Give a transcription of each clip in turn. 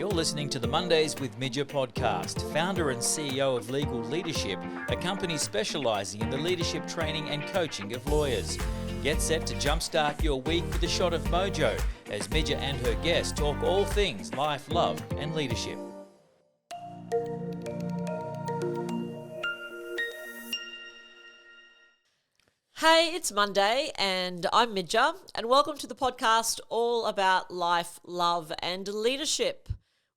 You're listening to the Mondays with Midja podcast, founder and CEO of Legal Leadership, a company specialising in the leadership training and coaching of lawyers. Get set to jumpstart your week with a shot of mojo as Midja and her guests talk all things life, love and leadership. Hey, it's Monday and I'm Midja, and welcome to the podcast all about life, love and leadership.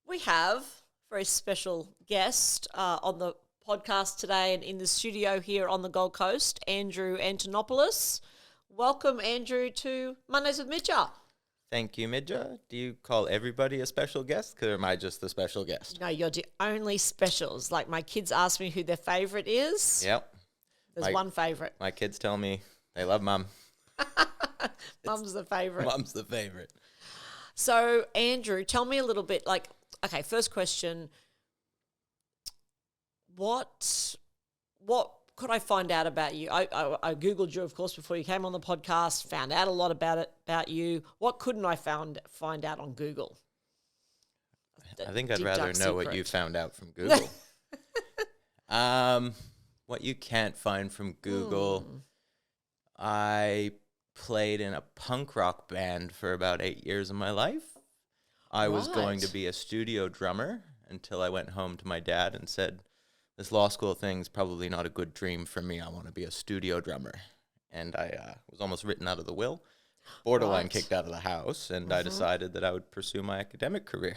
We have a very special guest on the podcast today and in the studio here on the Gold Coast, Andrew Antonopoulos. Welcome, Andrew, to Mondays with Midja. Thank you, Midja. Do you call everybody a special guest, or am I just the special guest? No, you're the only specials. Like my kids ask me who their favourite is. Yep. There's one favourite. My kids tell me they love Mum. Mum's the favourite. Mum's the favourite. So, Andrew, tell me a little bit, okay, first question. What could I find out about you? I Googled you, of course, before you came on the podcast, found out a lot about you. What couldn't I find out on Google? I think I'd rather know what you found out from Google. What you can't find from Google, I played in a punk rock band for about 8 years of my life. I was going to be a studio drummer until I went home to my dad and said, this law school thing's probably not a good dream for me. I want to be a studio drummer. And I was almost written out of the will, borderline kicked out of the house, and I decided that I would pursue my academic career.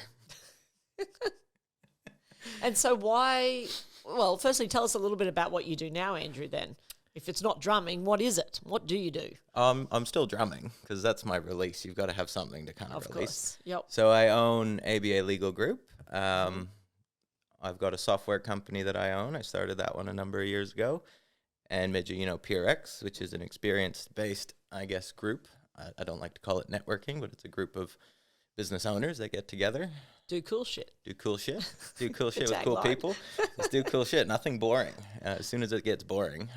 And so why... Well, firstly, tell us a little bit about what you do now, Andrew, then. If it's not drumming, what is it? What do you do? I'm still drumming because that's my release. You've got to have something to kind of release. Course. Yep. So I own ABA Legal Group. I've got a software company that I own. I started that one a number of years ago. And Midja, you know, PRX, which is an experience-based, I guess, group. I don't like to call it networking, but it's a group of business owners that get together. Do cool shit. Do cool shit. Do cool shit with cool people. Just do cool shit. Nothing boring. As soon as it gets boring,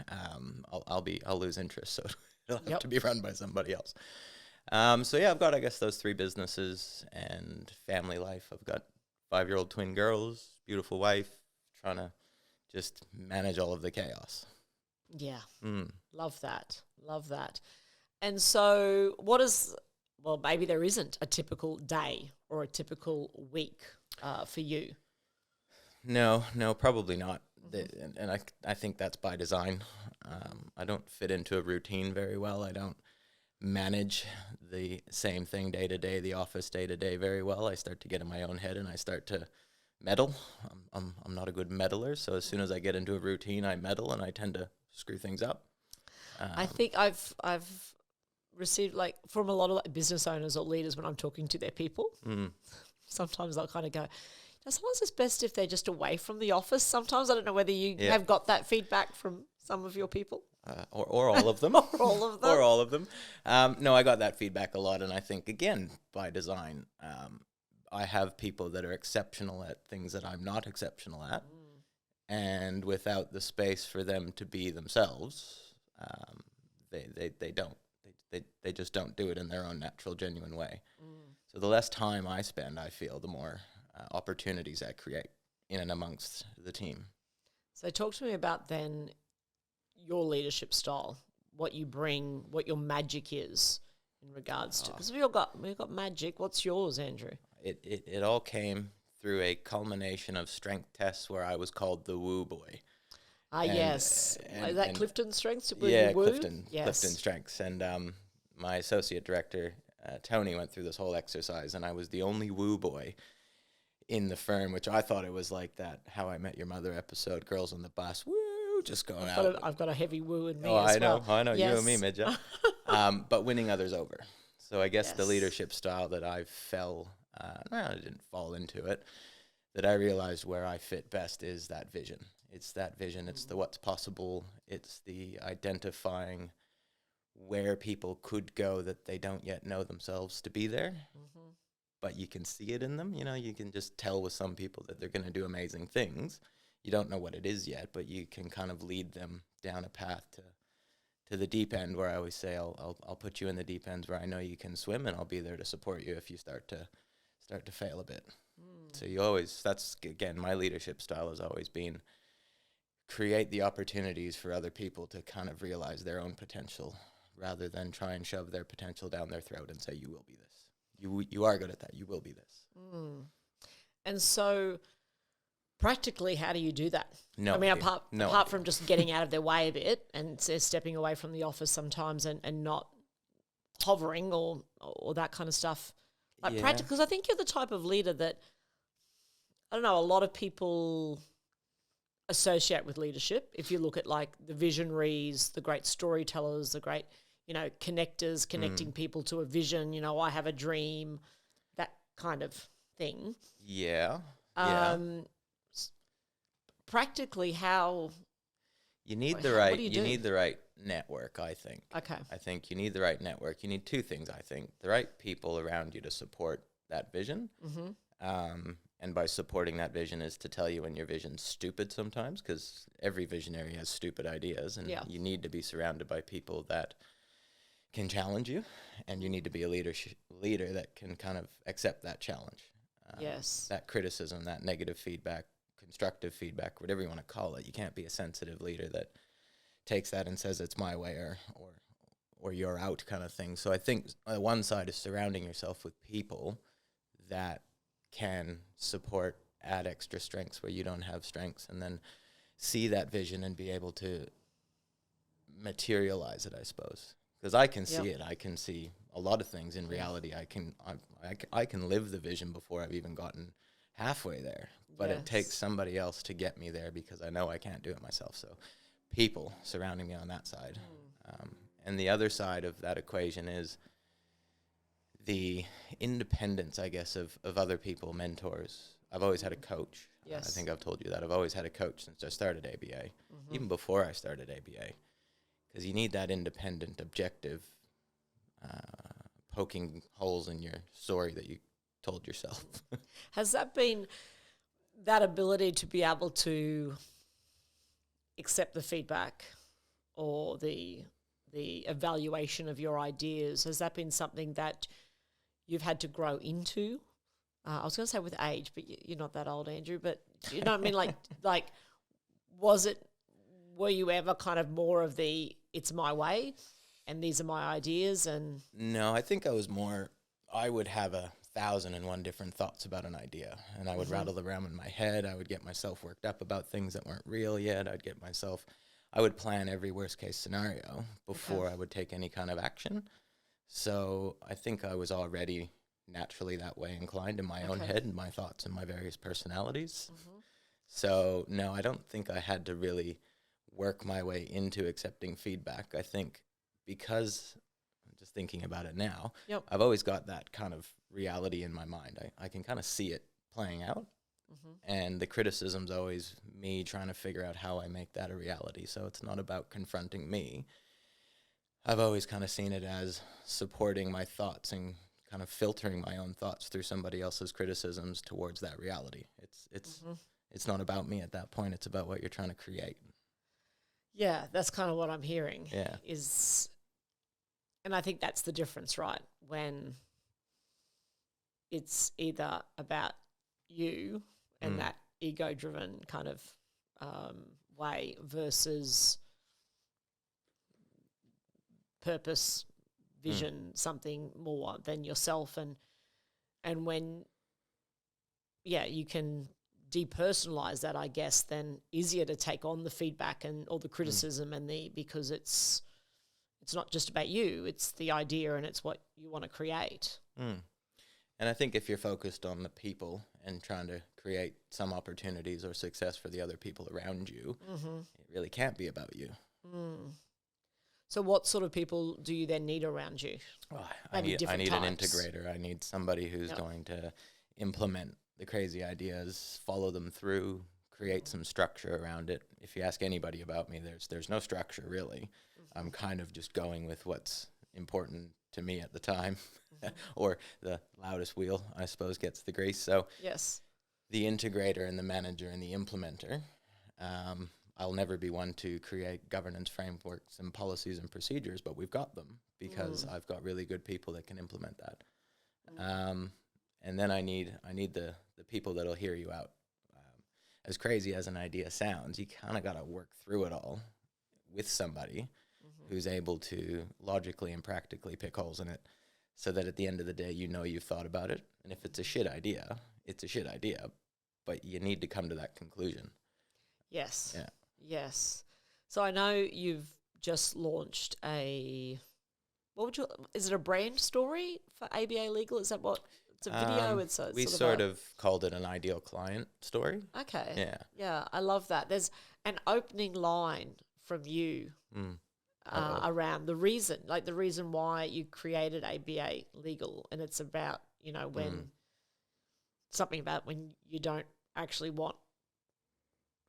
I'll lose interest. So it'll have to be run by somebody else. So yeah, I've got, I guess, those three businesses and family life. I've got 5-year-old twin girls, beautiful wife, trying to just manage all of the chaos. Yeah. Love that. Love that. And so well, maybe there isn't a typical day or a typical week for you. No, probably not. And I think that's by design. I don't fit into a routine very well. I don't manage the same thing day to day, the office day to day very well. I start to get in my own head and I start to meddle. I'm not a good meddler, so as soon as I get into a routine, I meddle and I tend to screw things up. I think I've received from a lot of business owners or leaders when I'm talking to their people. Sometimes I'll kind of go, sometimes it's best if they're just away from the office. Sometimes I don't know whether you have got that feedback from some of your people. Or all of them. Or all of them. Or all of them. No, I got that feedback a lot, and I think, again, by design, I have people that are exceptional at things that I'm not exceptional at, and without the space for them to be themselves, they don't. They just don't do it in their own natural, genuine way. So the less time I spend, I feel, the more opportunities I create in and amongst the team. So talk to me about then your leadership style, what you bring, what your magic is in regards to, because we've got magic. What's yours, Andrew? It all came through a culmination of strength tests where I was called the woo boy. Yes. Is that Clifton Strengths? Clifton Strengths. And my associate director, Tony, went through this whole exercise, and I was the only woo boy in the firm, which I thought it was like that How I Met Your Mother episode, Girls on the Bus, woo, just going out. I've got a heavy woo in me I know. Yes. You and me, Midja. But winning others over. So I guess the leadership style that I I didn't fall into it, that I realized where I fit best is that vision. It's that vision. It's the what's possible. It's the identifying where people could go that they don't yet know themselves to be there. But you can see it in them. You know, you can just tell with some people that they're going to do amazing things. You don't know what it is yet, but you can kind of lead them down a path to the deep end, where I always say I'll put you in the deep ends where I know you can swim, and I'll be there to support you if you start to fail a bit. So that's again, my leadership style has always been create the opportunities for other people to kind of realize their own potential rather than try and shove their potential down their throat and say, you will be this. You are good at that. You will be this. And so practically, how do you do that? No I mean, idea. apart from just getting out of their way a bit and stepping away from the office sometimes and not hovering or that kind of stuff. Like practical, because I think you're the type of leader that, I don't know, a lot of people associate with leadership. If you look at like the visionaries, the great storytellers, the great, connectors, connecting people to a vision, I have a dream, that kind of thing. Yeah. Practically, how you need you need the right network, I think. Okay. I think you need the right network. You need two things, I think. The right people around you to support that vision. And by supporting that vision is to tell you when your vision's stupid sometimes, because every visionary has stupid ideas, and you need to be surrounded by people that can challenge you, and you need to be a leader that can kind of accept that challenge. Yes. That criticism, that negative feedback, constructive feedback, whatever you want to call it. You can't be a sensitive leader that takes that and says it's my way or you're out kind of thing. So I think one side is surrounding yourself with people that can support, add extra strengths where you don't have strengths, and then see that vision and be able to materialize it, I suppose. Because I can see it. I can see a lot of things in reality. I can live the vision before I've even gotten halfway there. But it takes somebody else to get me there because I know I can't do it myself. So people surrounding me on that side. And the other side of that equation is the independence, I guess, of other people, mentors. I've always had a coach. Yes. I think I've told you that. I've always had a coach since I started ABA, even before I started ABA, because you need that independent, objective, poking holes in your story that you told yourself. Has that been that ability to be able to accept the feedback or the evaluation of your ideas, has that been something that you've had to grow into? I was going to say with age, but you're not that old, Andrew. But you know what I mean? Like, were you ever kind of more of the it's my way and these are my ideas? And no, I think I would have 1,001 different thoughts about an idea, and I would rattle around in my head. I would get myself worked up about things that weren't real yet. I would plan every worst case scenario before I would take any kind of action. So I think I was already naturally that way inclined in my own head and my thoughts and my various personalities. So no, I don't think I had to really work my way into accepting feedback. I think because I'm just thinking about it now, I've always got that kind of reality in my mind. I can kind of see it playing out. And the criticism's always me trying to figure out how I make that a reality. So it's not about confronting me. I've always kind of seen it as supporting my thoughts and kind of filtering my own thoughts through somebody else's criticisms towards that reality. It's not about me at that point. It's about what you're trying to create. Yeah, that's kind of what I'm hearing. Yeah. And I think that's the difference, right? When it's either about you and that ego-driven kind of way versus purpose, vision, something more than yourself, and when you can depersonalize that, I guess, then easier to take on the feedback and all the criticism because it's not just about you, it's the idea and it's what you want to create. And I think if you're focused on the people and trying to create some opportunities or success for the other people around you, it really can't be about you. So what sort of people do you then need around you? I need an integrator. I need somebody who's going to implement the crazy ideas, follow them through, create some structure around it. If you ask anybody about me, there's no structure really. I'm kind of just going with what's important to me at the time. Or the loudest wheel, I suppose, gets the grease. So the integrator and the manager and the implementer, I'll never be one to create governance frameworks and policies and procedures, but we've got them because I've got really good people that can implement that. And then I need the the people that'll hear you out. As crazy as an idea sounds, you kind of got to work through it all with somebody who's able to logically and practically pick holes in it, so that at the end of the day, you know you've thought about it. And if it's a shit idea, it's a shit idea, but you need to come to that conclusion. Yes. Yeah. Yes. So I know you've just launched is it a brand story for ABA Legal? Is that what? It's a video. It's a we sort of called it an ideal client story. Okay. Yeah. Yeah, I love that. There's an opening line from you around the reason why you created ABA Legal, and it's about, when something about when you don't actually want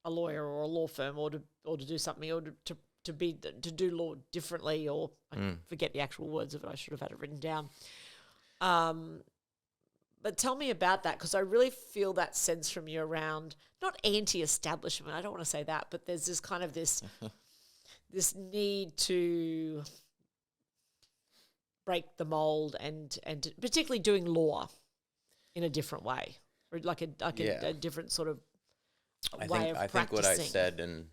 a lawyer or a law firm or to do something or to do law differently, or I forget the actual words of it. I should have had it written down. But tell me about that, because I really feel that sense from you around not anti-establishment. I don't want to say that, but there's this kind of this need to break the mold and particularly doing law in a different way, or like a different sort of way of practicing. I think what I said and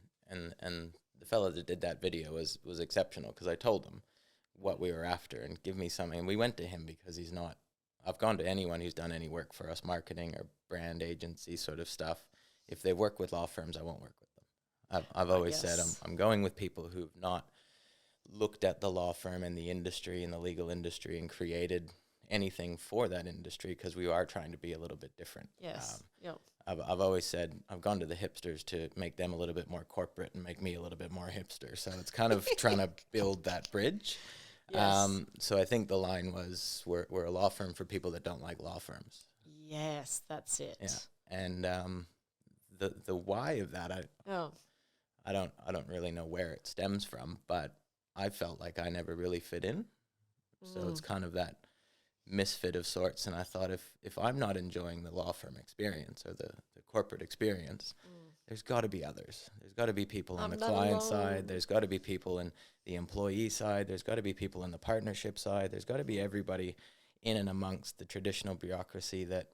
the fellow that did that video was exceptional, because I told him what we were after and give me something. And we went to him because he's not. I've gone to anyone who's done any work for us, marketing or brand agency sort of stuff. If they work with law firms, I won't work with them. I've always said I'm going with people who've not looked at the law firm and the industry and the legal industry and created anything for that industry, because we are trying to be a little bit different. Yes. Yep. I've always said I've gone to the hipsters to make them a little bit more corporate and make me a little bit more hipster. So it's kind of trying to build that bridge. Yes. So I think the line was, we're a law firm for people that don't like law firms. Yes, that's it. Yeah. And the why of that, I don't really know where it stems from, but I felt like I never really fit in. So it's kind of that misfit of sorts. And I thought, if I'm not enjoying the law firm experience or the corporate experience, there's got to be others. There's got to be people on the client side. There's got to be people in the employee side. There's got to be people in the partnership side. There's got to be everybody in and amongst the traditional bureaucracy that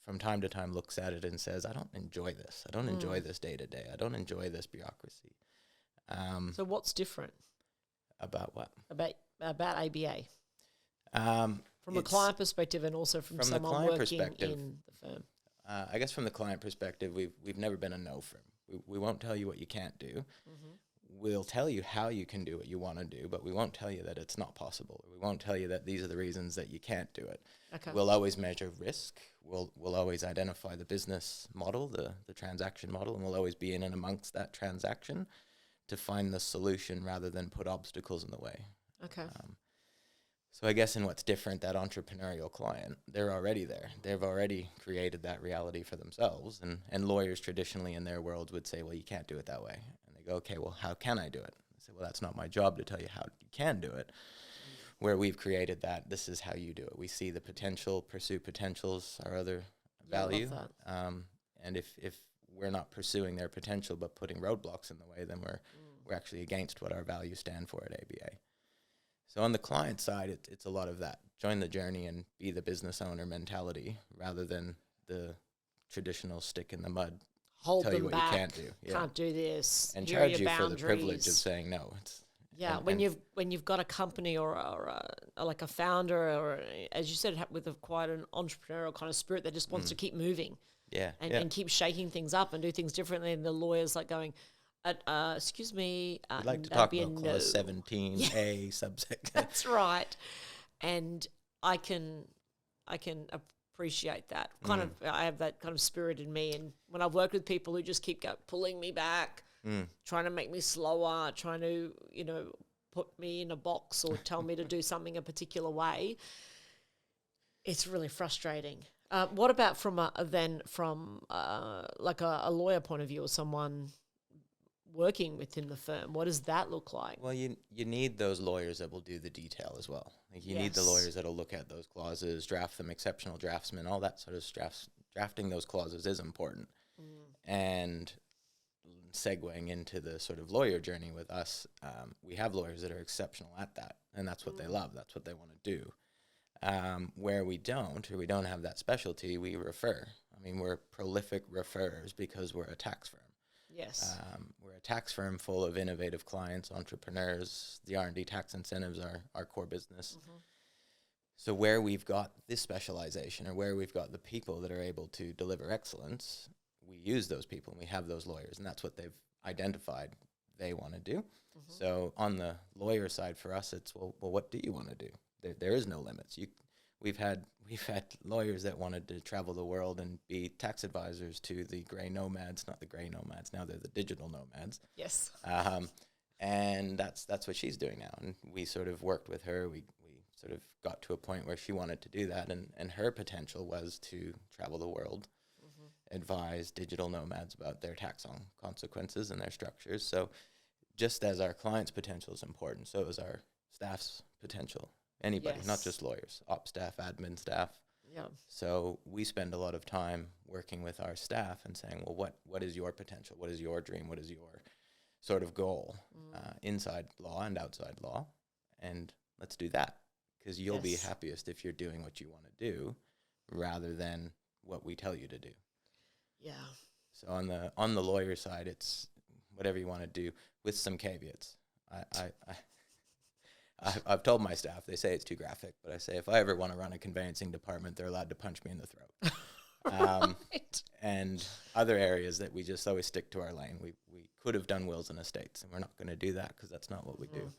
from time to time looks at it and says, I don't enjoy this. I don't enjoy this day to day. I don't enjoy this bureaucracy. So what's different? About what? About ABA? From a client perspective, and also from someone working in the firm. I guess from the client perspective, we've never been a no firm. We won't tell you what you can't do. We'll tell you how you can do what you want to do, but we won't tell you that it's not possible. We won't tell you that these are the reasons that you can't do it. Okay. We'll always measure risk. We'll always identify the business model, the transaction model, and we'll always be in and amongst that transaction to find the solution rather than put obstacles in the way. Okay. So I guess in what's different, that entrepreneurial client, they're already there. They've already created that reality for themselves. And lawyers traditionally in their world would say, well, you can't do it that way. And they go, okay, well, how can I do it? I say, well, that's not my job to tell you how you can do it. Where we've created that, this is how you do it. We see the potential, pursue potentials, our other value. I love that. And if we're not pursuing their potential but putting roadblocks in the way, then we're actually against what our values stand for at ABA. So on the client side, it's a lot of that. Join the journey and be the business owner mentality rather than the traditional stick in the mud. Hold tell them you what back. You can't do. Yeah. Can't do this. And Here charge are you your for the privilege of boundaries. saying no. When you've got a company or like a founder, or as you said, with quite an entrepreneurial kind of spirit that just wants to keep moving. Yeah. And keep shaking things up and do things differently. And the lawyer's like going, excuse me. I'd like to talk about clause 17A subsection. That's right. And I can appreciate that. I have that kind of spirit in me. And when I've worked with people who just keep pulling me back, trying to make me slower, trying to, put me in a box or tell me to do something a particular way, it's really frustrating. What about from a lawyer point of view, or someone working within the firm? What does that look like? Well, you need those lawyers that will do the detail as well. Like you need the lawyers that will look at those clauses, draft them, exceptional draftsmen, all that sort of drafting those clauses is important. And segueing into the sort of lawyer journey with us, we have lawyers that are exceptional at that, and that's what they love. That's what they want to do. Where we don't have that specialty, we refer. I mean, we're prolific referrers because we're a tax firm. Yes. We're a tax firm full of innovative clients, entrepreneurs. The R&D tax incentives are our core business. So where we've got this specialization, or where we've got the people that are able to deliver excellence, we use those people and we have those lawyers, and that's what they've identified they want to do. So on the lawyer side for us, it's, well, what do you want to do? There is no limits. We've had lawyers that wanted to travel the world and be tax advisors to the gray nomads, not the gray nomads. Now they're the digital nomads. Yes. And that's what she's doing now. And we sort of worked with her. We sort of got to a point where she wanted to do that. And her potential was to travel the world, advise digital nomads about their tax on consequences and their structures. So just as our clients' potential is important, so is our staff's potential. Anybody, not just lawyers, ops staff, admin staff. Yeah. So we spend a lot of time working with our staff and saying, well, what is your potential? What is your dream? What is your sort of goal inside law and outside law? And let's do that, because you'll be happiest if you're doing what you want to do rather than what we tell you to do. Yeah. So on the lawyer side, it's whatever you want to do with some caveats. I've told my staff, they say it's too graphic, but I say if I ever want to run a conveyancing department, they're allowed to punch me in the throat. Right. And other areas that we just always stick to our lane. We could have done wills and estates, and we're not going to do that because that's not what we do.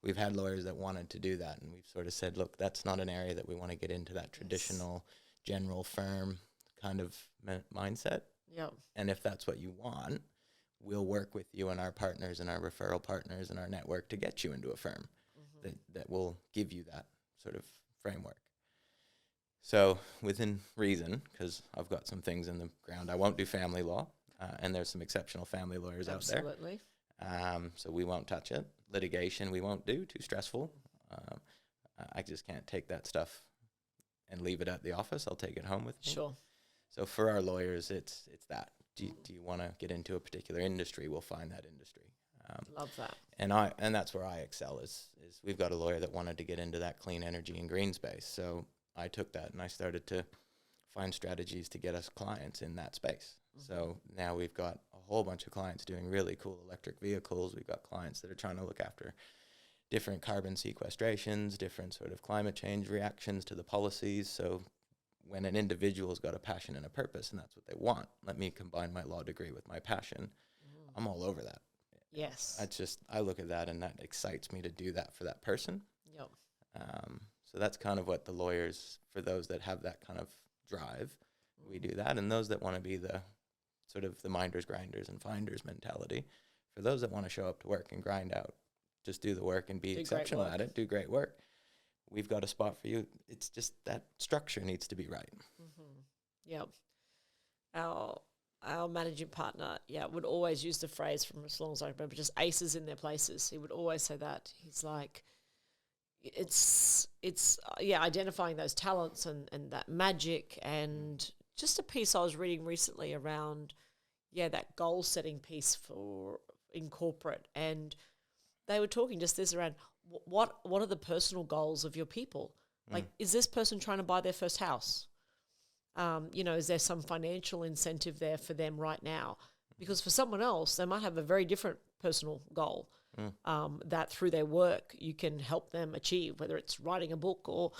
We've had lawyers that wanted to do that, and we've sort of said, look, that's not an area that we want to get into, that traditional general firm kind of mindset. Yeah. And if that's what you want, we'll work with you and our partners and our referral partners and our network to get you into a firm that will give you that sort of framework. So within reason, because I've got some things in the ground, I won't do family law, and there's some exceptional family lawyers out there. Absolutely. So we won't touch it. Litigation we won't do, too stressful. I just can't take that stuff and leave it at the office. I'll take it home with me. Sure. So for our lawyers, it's that. Do you want to get into a particular industry? We'll find that industry. Love that. And that's where I excel is we've got a lawyer that wanted to get into that clean energy and green space. So I took that and I started to find strategies to get us clients in that space. So now we've got a whole bunch of clients doing really cool electric vehicles. We've got clients that are trying to look after different carbon sequestrations, different sort of climate change reactions to the policies. So when an individual's got a passion and a purpose and that's what they want, let me combine my law degree with my passion. I'm all over that. Yes. I look at that and that excites me to do that for that person. Yep. So that's kind of what the lawyers, for those that have that kind of drive, we do that. And those that want to be the sort of the minders, grinders, and finders mentality, for those that want to show up to work and grind out, just do the work and be exceptional at it, do great work. We've got a spot for you. It's just that structure needs to be right. Yep. Our managing partner, would always use the phrase from as long as I remember, just aces in their places. He would always say that. He's like, it's identifying those talents and that magic, and just a piece I was reading recently around, that goal setting piece in corporate, and they were talking just this around what are the personal goals of your people? Like, is this person trying to buy their first house? Is there some financial incentive there for them right now? Because for someone else, they might have a very different personal goal that through their work you can help them achieve, whether it's writing a book or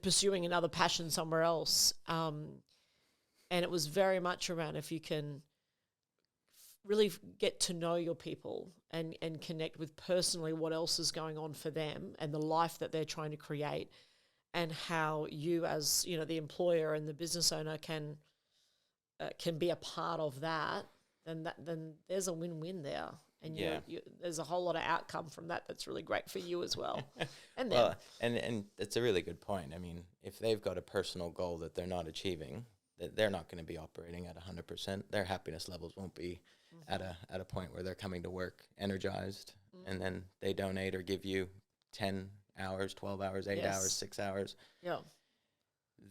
pursuing another passion somewhere else. And it was very much around if you can really get to know your people and connect with personally what else is going on for them and the life that they're trying to create, and how you as, the employer and the business owner can be a part of that, then there's a win-win there. And there's a whole lot of outcome from that that's really great for you as well. And them. Well, and it's a really good point. I mean, if they've got a personal goal that they're not achieving, that they're not going to be operating at 100%. Their happiness levels won't be at a point where they're coming to work energized, and then they donate or give you 10 hours, 12 hours, 8 hours, 6 hours. Yeah.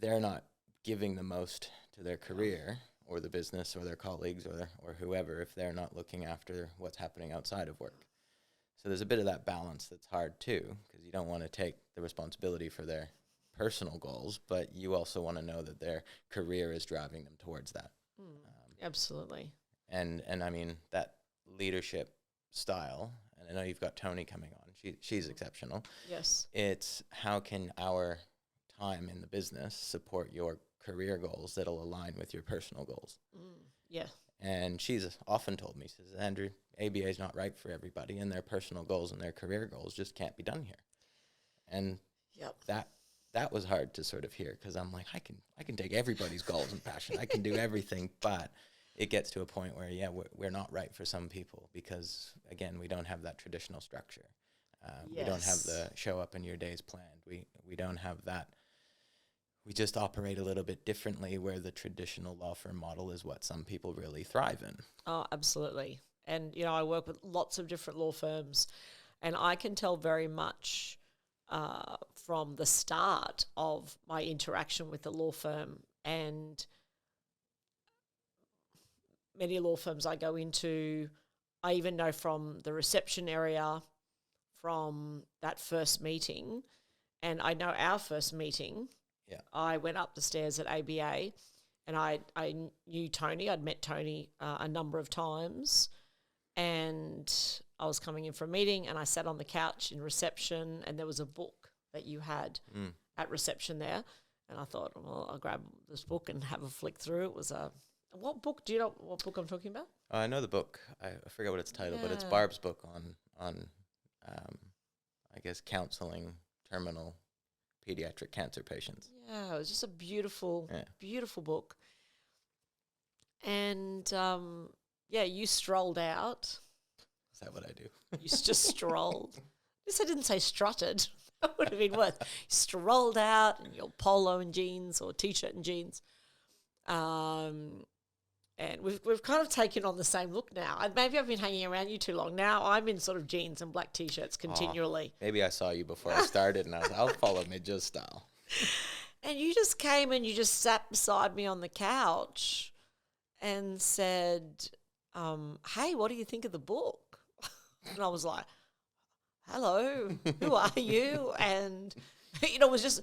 They're not giving the most to their career or the business or their colleagues or whoever if they're not looking after what's happening outside of work. So there's a bit of that balance that's hard too, because you don't want to take the responsibility for their personal goals, but you also want to know that their career is driving them towards that. Absolutely. And I mean, that leadership style, and I know you've got Tony coming on. She's exceptional. Yes. It's how can our time in the business support your career goals that'll align with your personal goals. Yeah. And she's often told me, she says, Andrew, ABA is not right for everybody, and their personal goals and their career goals just can't be done here. And that was hard to sort of hear, because I'm like, I can take everybody's goals and passion. I can do everything, but it gets to a point where, we're not right for some people because, again, we don't have that traditional structure. We don't have the show up and your day's planned. We don't have that. We just operate a little bit differently, where the traditional law firm model is what some people really thrive in. Oh, absolutely. And, I work with lots of different law firms, and I can tell very much from the start of my interaction with the law firm, and many law firms I go into, I even know from the reception area, from that first meeting, and I know our first meeting, I went up the stairs at ABA, and I knew Tony. I'd met Tony a number of times, and I was coming in for a meeting, and I sat on the couch in reception, and there was a book that you had at reception there, and I thought, well, I'll grab this book and have a flick through. It was what book? Do you know what book I'm talking about? I know the book. I forget what it's titled, but it's Barb's book on I guess, counseling terminal pediatric cancer patients. Yeah, it was just a beautiful, beautiful book. And, you strolled out. Is that what I do? You just strolled. At least I didn't say strutted. That would have been worse. You strolled out in your polo and jeans, or T-shirt and jeans. And we've kind of taken on the same look now. And maybe I've been hanging around you too long. Now I'm in sort of jeans and black T-shirts continually. Maybe I saw you before I started, and I was like, I'll follow Midja's style. And you just came and you just sat beside me on the couch and said, hey, what do you think of the book? And I was like, hello, who are you? And, it was just,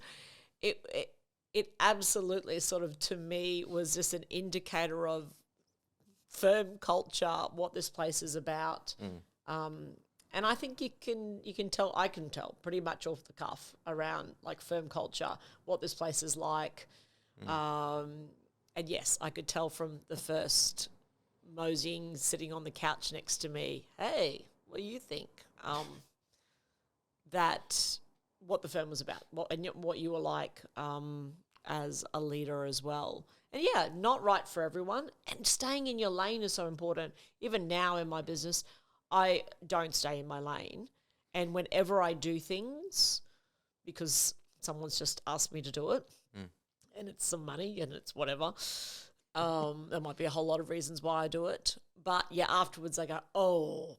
it absolutely sort of, to me, was just an indicator of firm culture, what this place is about. And I think you can tell, I can tell pretty much off the cuff around like firm culture, what this place is like. And yes, I could tell from the first moseying sitting on the couch next to me, hey, what do you think? That what the firm was about, what you were like as a leader as well. And not right for everyone. And staying in your lane is so important. Even now in my business, I don't stay in my lane. And whenever I do things, because someone's just asked me to do it, and it's some money and it's whatever, there might be a whole lot of reasons why I do it. But afterwards I go, oh,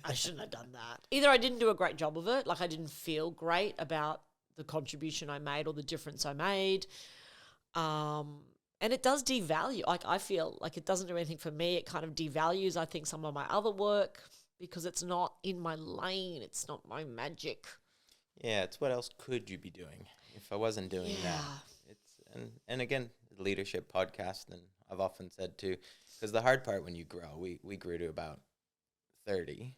I shouldn't have done that. Either I didn't do a great job of it, like I didn't feel great about the contribution I made or the difference I made. And it does devalue. Like I feel like it doesn't do anything for me. It kind of devalues, I think, some of my other work because it's not in my lane. It's not my magic. Yeah, it's what else could you be doing if I wasn't doing that? It's and again, leadership podcast, and I've often said too, because the hard part when you grow, we grew to about 30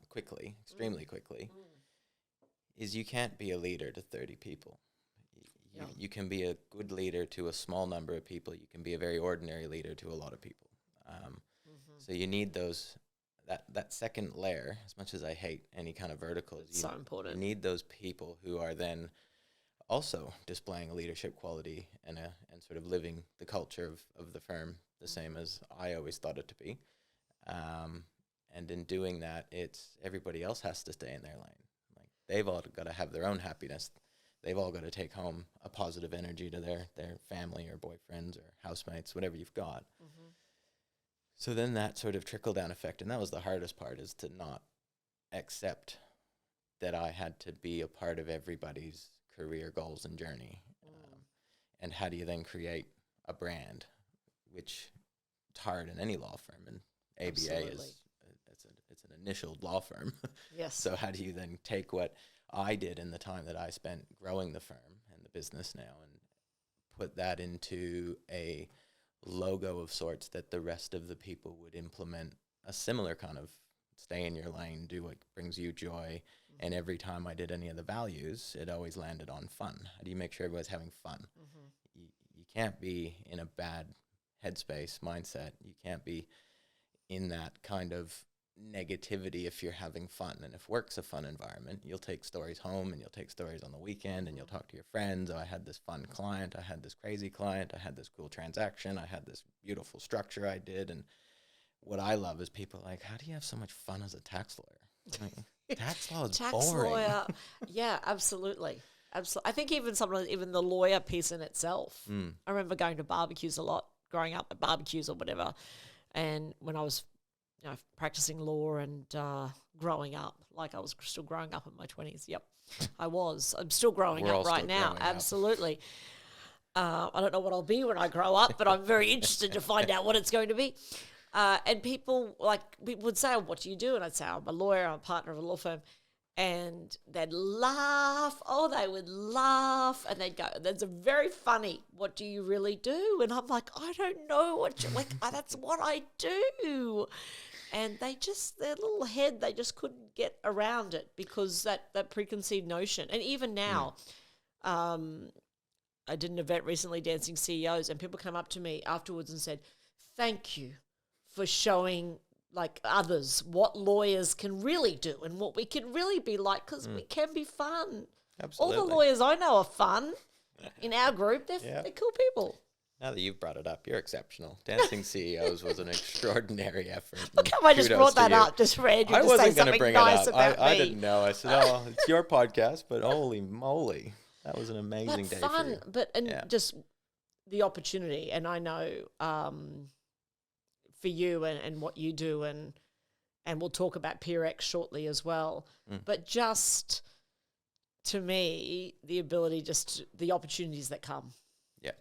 quickly, extremely quickly, is you can't be a leader to 30 people. You can be a good leader to a small number of people. You can be a very ordinary leader to a lot of people. So you need that second layer, as much as I hate any kind of verticals. It's so important. You need those people who are then also displaying a leadership quality and sort of living the culture of the firm the same as I always thought it to be. And in doing that, it's everybody else has to stay in their lane. Like they've all got to have their own happiness. They've all got to take home a positive energy to their family or boyfriends or housemates, whatever you've got. So then that sort of trickle-down effect, and that was the hardest part, is to not accept that I had to be a part of everybody's career goals and journey. And how do you then create a brand, which it's hard in any law firm, and ABA Absolutely. It's an initial law firm. Yes. So how do you then take what I did in the time that I spent growing the firm and the business now and put that into a logo of sorts that the rest of the people would implement a similar kind of stay in your lane, do what brings you joy. And every time I did any of the values, it always landed on fun. How do you make sure everyone's having fun? You can't be in a bad headspace mindset. You can't be in that kind of negativity if you're having fun. And if work's a fun environment, you'll take stories home and you'll take stories on the weekend and you'll talk to your friends. Oh, I had this fun client. I had this crazy client. I had this cool transaction. I had this beautiful structure I did. And what I love is people like, how do you have so much fun as a tax lawyer? Like, tax law is boring. Lawyer, yeah, absolutely. Absolutely. I think even the lawyer piece in itself. I remember going to barbecues a lot, growing up at barbecues or whatever. And when I was practicing law and growing up, like I was still growing up in my 20s. Yep, I was. I'm still growing up right now. Absolutely. I don't know what I'll be when I grow up, but I'm very interested to find out what it's going to be. And people would say, oh, what do you do? And I'd say, I'm a lawyer, I'm a partner of a law firm. And they'd laugh. Oh, they would laugh. And they'd go, that's very funny. What do you really do? And I'm like, I don't know what you like. That's what I do. And their little head, they just couldn't get around it because that preconceived notion. And even now, I did an event recently, Dancing CEOs, and people come up to me afterwards and said, thank you for showing others what lawyers can really do and what we can really be like, because we can be fun. Absolutely. All the lawyers I know are fun. In our group, they're cool people. Now that you've brought it up, you're exceptional. Dancing CEOs was an extraordinary effort. Look how I just brought that up just for Andrew to say something nice about me. I didn't know. I said, oh, it's your podcast, but holy moly. That was an amazing day for you. Just the opportunity. And I know for you and what you do, and we'll talk about PeerX shortly as well. But just, to me, the ability, the opportunities that come. Yeah.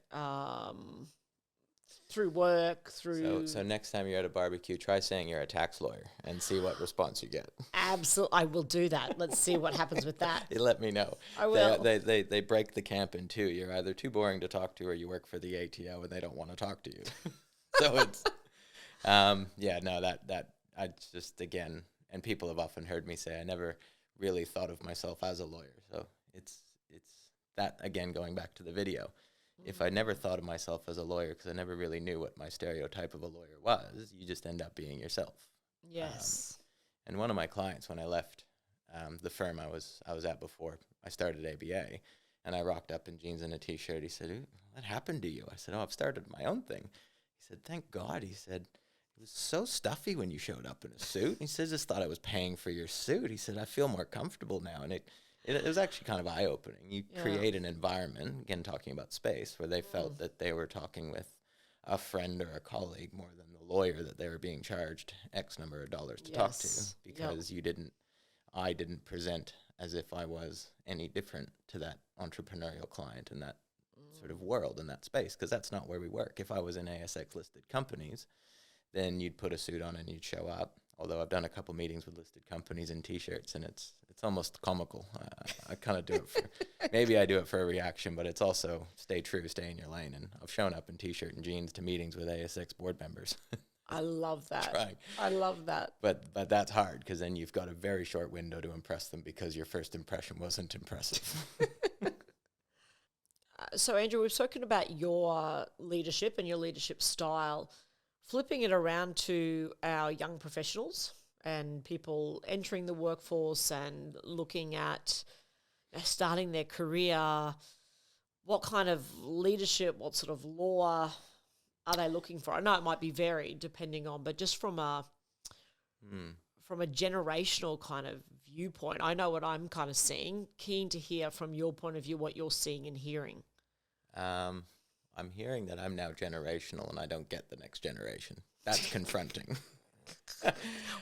Through work, through... So next time you're at a barbecue, try saying you're a tax lawyer and see what response you get. Absolutely. I will do that. Let's see what happens with that. You let me know. I will. They break the camp in two. You're either too boring to talk to or you work for the ATO and they don't want to talk to you. So it's... I just, again, and people have often heard me say I never really thought of myself as a lawyer. So it's that, again, going back to the video. If I never thought of myself as a lawyer, because I never really knew what my stereotype of a lawyer was, you just end up being yourself. Yes. And one of my clients, when I left the firm I was at before I started ABA, and I rocked up in jeans and a T-shirt, he said, what happened to you? I said, I've started my own thing. He said, thank God. He said, it was so stuffy when you showed up in a suit. He said, just thought I was paying for your suit. He said, I feel more comfortable now. And it was actually kind of eye-opening. You create an environment, again, talking about space, where they felt that they were talking with a friend or a colleague more than the lawyer that they were being charged X number of dollars to talk to, because I didn't present as if I was any different to that entrepreneurial client in that sort of world, in that space, because that's not where we work. If I was in ASX-listed companies, then you'd put a suit on and you'd show up. Although I've done a couple meetings with listed companies in T-shirts, and it's almost comical. I kind of do it for, maybe I do it for a reaction, but it's also stay true, stay in your lane. And I've shown up in T-shirt and jeans to meetings with ASX board members. I love that. Trying. I love that. But that's hard, because then you've got a very short window to impress them because your first impression wasn't impressive. So, Andrew, we've spoken about your leadership and your leadership style. Flipping it around to our young professionals and people entering the workforce and looking at starting their career, what kind of leadership, what sort of law are they looking for? I know it might be varied depending on, but just from a generational kind of viewpoint, I know what I'm kind of seeing. Keen to hear from your point of view what you're seeing and hearing. I'm hearing that I'm now generational and I don't get the next generation. That's confronting.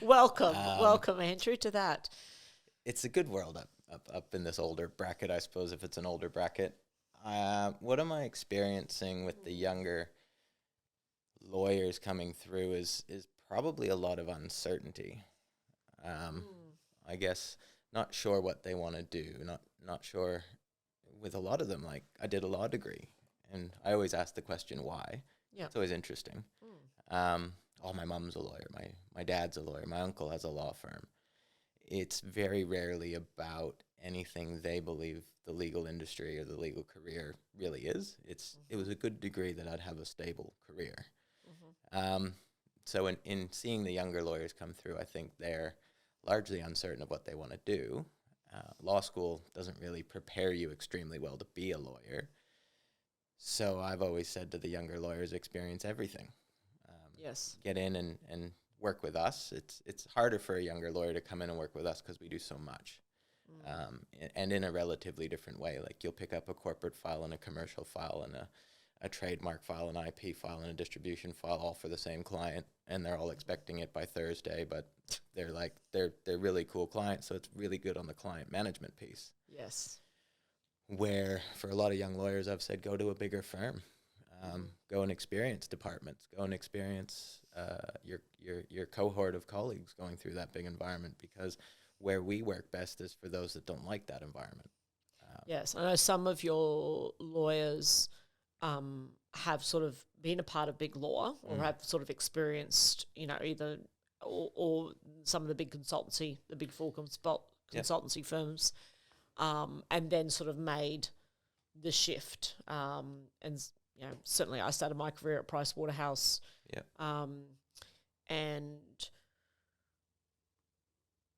Welcome, Andrew, to that. It's a good world up in this older bracket, I suppose, if it's an older bracket. What am I experiencing with the younger lawyers coming through is probably a lot of uncertainty. I guess not sure what they want to do, not sure with a lot of them, like I did a law degree, and I always ask the question why. Yeah. It's always interesting. My mom's a lawyer. My dad's a lawyer. My uncle has a law firm. It's very rarely about anything they believe the legal industry or the legal career really is. It was a good degree that I'd have a stable career. So in seeing the younger lawyers come through, I think they're largely uncertain of what they want to do. Law school doesn't really prepare you extremely well to be a lawyer. So I've always said to the younger lawyers, experience everything. Yes. Get in and work with us. It's harder for a younger lawyer to come in and work with us because we do so much. And in a relatively different way. Like you'll pick up a corporate file and a commercial file and a trademark file, an IP file, and a distribution file, all for the same client, and they're all expecting it by Thursday, but they're really cool clients, so it's really good on the client management piece. Yes. Where for a lot of young lawyers, I've said, go to a bigger firm, go and experience departments, go and experience your cohort of colleagues going through that big environment, because where we work best is for those that don't like that environment. Yes, I know some of your lawyers have sort of been a part of big law or have sort of experienced, either or some of the big consultancy, the big four consultancy firms, and then sort of made the shift. And certainly I started my career at Price Waterhouse, and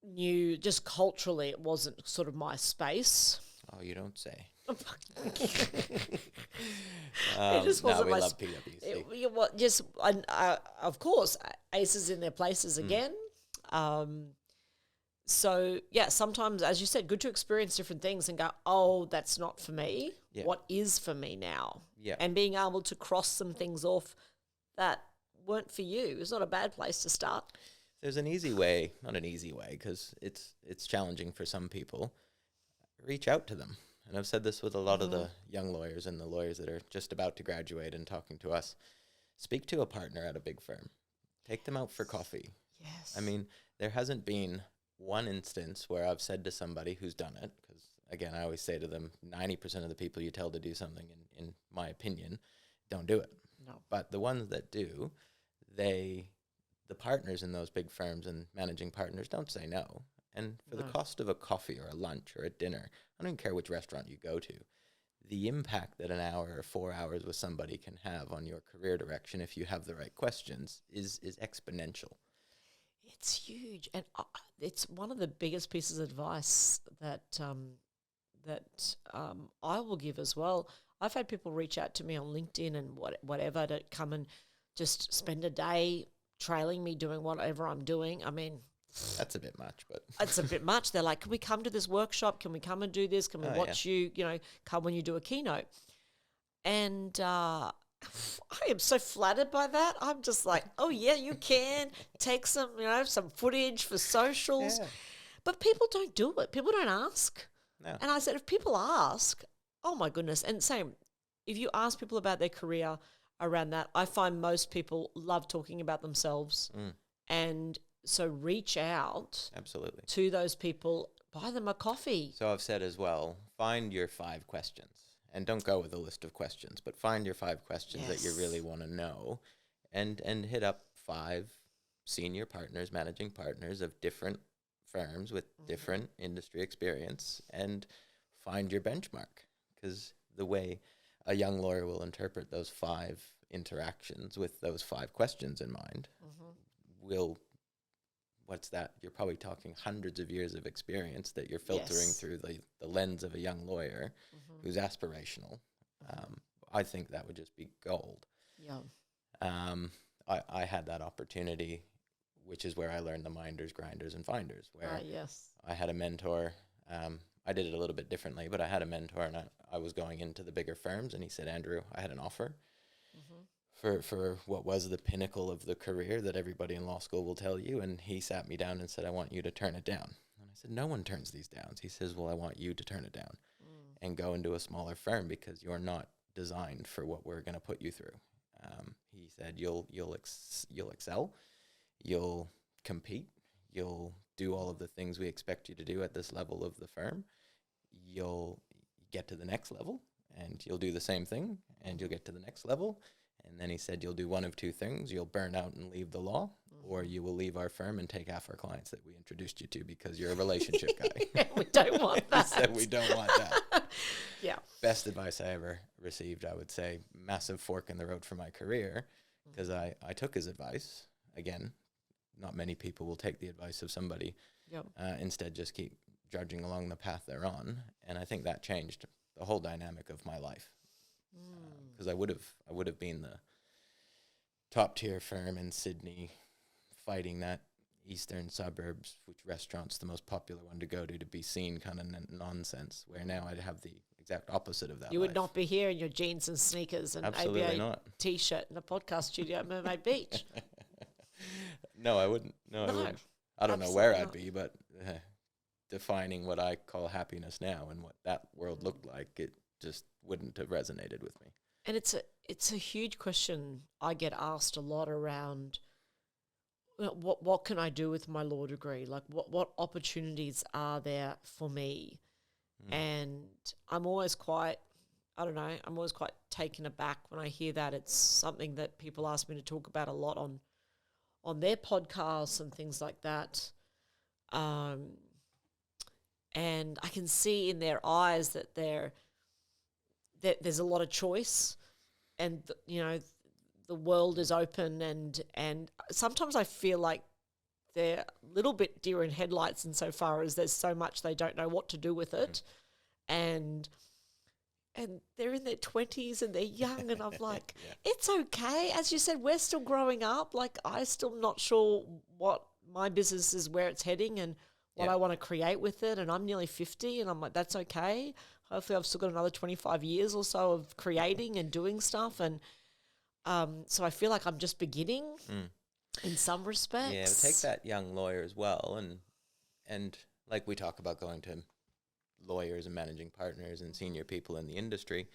knew just culturally it wasn't sort of my space. Oh, you don't say. It just wasn't we love PwC. Of course, aces in their places again. So, sometimes, as you said, good to experience different things and go, oh, that's not for me. Yeah. What is for me now? Yeah. And being able to cross some things off that weren't for you is not a bad place to start. There's an easy way, not an easy way, because it's challenging for some people. Reach out to them. And I've said this with a lot of the young lawyers and the lawyers that are just about to graduate and talking to us. Speak to a partner at a big firm. Take them out for coffee. Yes. I mean, there hasn't been one instance where I've said to somebody who's done it, because, again, I always say to them, 90% of the people you tell to do something, in my opinion, don't do it. No. But the ones that do, the partners in those big firms and managing partners don't say no. And for the cost of a coffee or a lunch or a dinner, I don't even care which restaurant you go to, the impact that an hour or 4 hours with somebody can have on your career direction if you have the right questions is exponential. It's huge. And it's one of the biggest pieces of advice that I will give as well. I've had people reach out to me on LinkedIn and whatever to come and just spend a day trailing me doing whatever I'm doing. I mean, that's a bit much, but it's a bit much. They're like, can we come to this workshop? Can we come and do this? Can we watch you, come when you do a keynote? And I am so flattered by that. I'm just like, oh yeah, you can take some, some footage for socials. Yeah. But people don't do it. People don't ask. No. And I said, if people ask, oh my goodness. And same, if you ask people about their career around that, I find most people love talking about themselves. And so reach out absolutely to those people, buy them a coffee. So I've said as well, find your 5 questions. And don't go with a list of questions, but find your 5 questions that you really want to know, and hit up 5 senior partners, managing partners of different firms with different industry experience, and find your benchmark. Because the way a young lawyer will interpret those 5 interactions with those 5 questions in mind will, what's that? You're probably talking hundreds of years of experience that you're filtering through the lens of a young lawyer who's aspirational. I think that would just be gold. Yeah. I had that opportunity, which is where I learned the minders, grinders, and finders, where I had a mentor. I did it a little bit differently, but I had a mentor, and I was going into the bigger firms, and he said, Andrew, I had an offer for what was the pinnacle of the career that everybody in law school will tell you, and he sat me down and said, I want you to turn it down. And I said, no one turns these down. He says, well, I want you to turn it down and go into a smaller firm because you're not designed for what we're going to put you through. He said, you'll excel, you'll compete, you'll do all of the things we expect you to do at this level of the firm, you'll get to the next level and you'll do the same thing and you'll get to the next level. And then he said, you'll do one of two things. You'll burn out and leave the law, or you will leave our firm and take half our clients that we introduced you to because you're a relationship guy. We don't want that. He said, we don't want that. Yeah. Best advice I ever received, I would say, massive fork in the road for my career, because I took his advice. Again, not many people will take the advice of somebody. Yep. Instead, just keep drudging along the path they're on. And I think that changed the whole dynamic of my life. Because I would have been the top tier firm in Sydney, fighting that eastern suburbs, which restaurant's the most popular one to go to be seen kind of nonsense. Where now I'd have the exact opposite of that. You would not be here in your jeans and sneakers and Absolutely ABA not. T-shirt in a podcast studio at Mermaid Beach. No, I wouldn't. No, I wouldn't. I don't know where I'd be, but defining what I call happiness now and what that world looked like, it just wouldn't have resonated with me. And it's a huge question I get asked a lot around, what can I do with my law degree? Like what opportunities are there for me? And I'm always quite taken aback when I hear that. It's something that people ask me to talk about a lot on their podcasts and things like that. And I can see in their eyes that there's a lot of choice, and the world is open, and sometimes I feel like they're a little bit deer in headlights insofar as there's so much they don't know what to do with it, and they're in their 20s and they're young, and I'm like, It's okay. As you said, we're still growing up. Like, I'm still not sure what my business is, where it's heading, and what I want to create with it, and I'm nearly 50, and I'm like, that's okay. Hopefully I've still got another 25 years or so of creating and doing stuff, and so I feel like I'm just beginning in some respects. Yeah, take that young lawyer as well, and like we talk about going to lawyers and managing partners and senior people in the industry,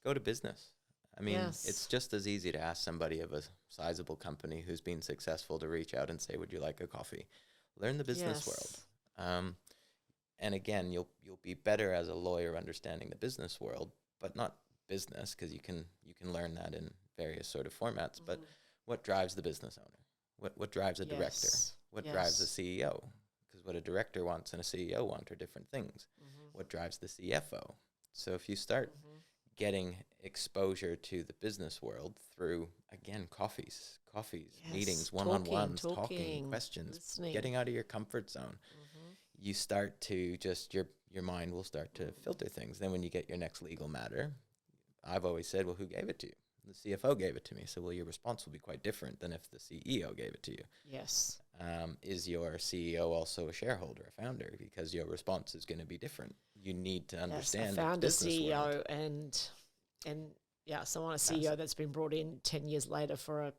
go to business. I mean, it's just as easy to ask somebody of a sizable company who's been successful to reach out and say, would you like a coffee? Learn the business world. And again, you'll be better as a lawyer understanding the business world, but not business, because you can learn that in various sort of formats. But what drives the business owner? What drives a director? What drives a CEO? Because what a director wants and a CEO want are different things. What drives the CFO? So if you start getting exposure to the business world through, again, coffees, meetings, one-on-ones, talking, questions, listening, getting out of your comfort zone, you start to just, your mind will start to filter things. Then when you get your next legal matter, I've always said, well, who gave it to you? The CFO gave it to me. So, well, your response will be quite different than if the CEO gave it to you. Yes. Is your CEO also a shareholder, a founder? Because your response is going to be different. You need to understand a founder, CEO, world. and someone, a CEO that's been brought in 10 years later for a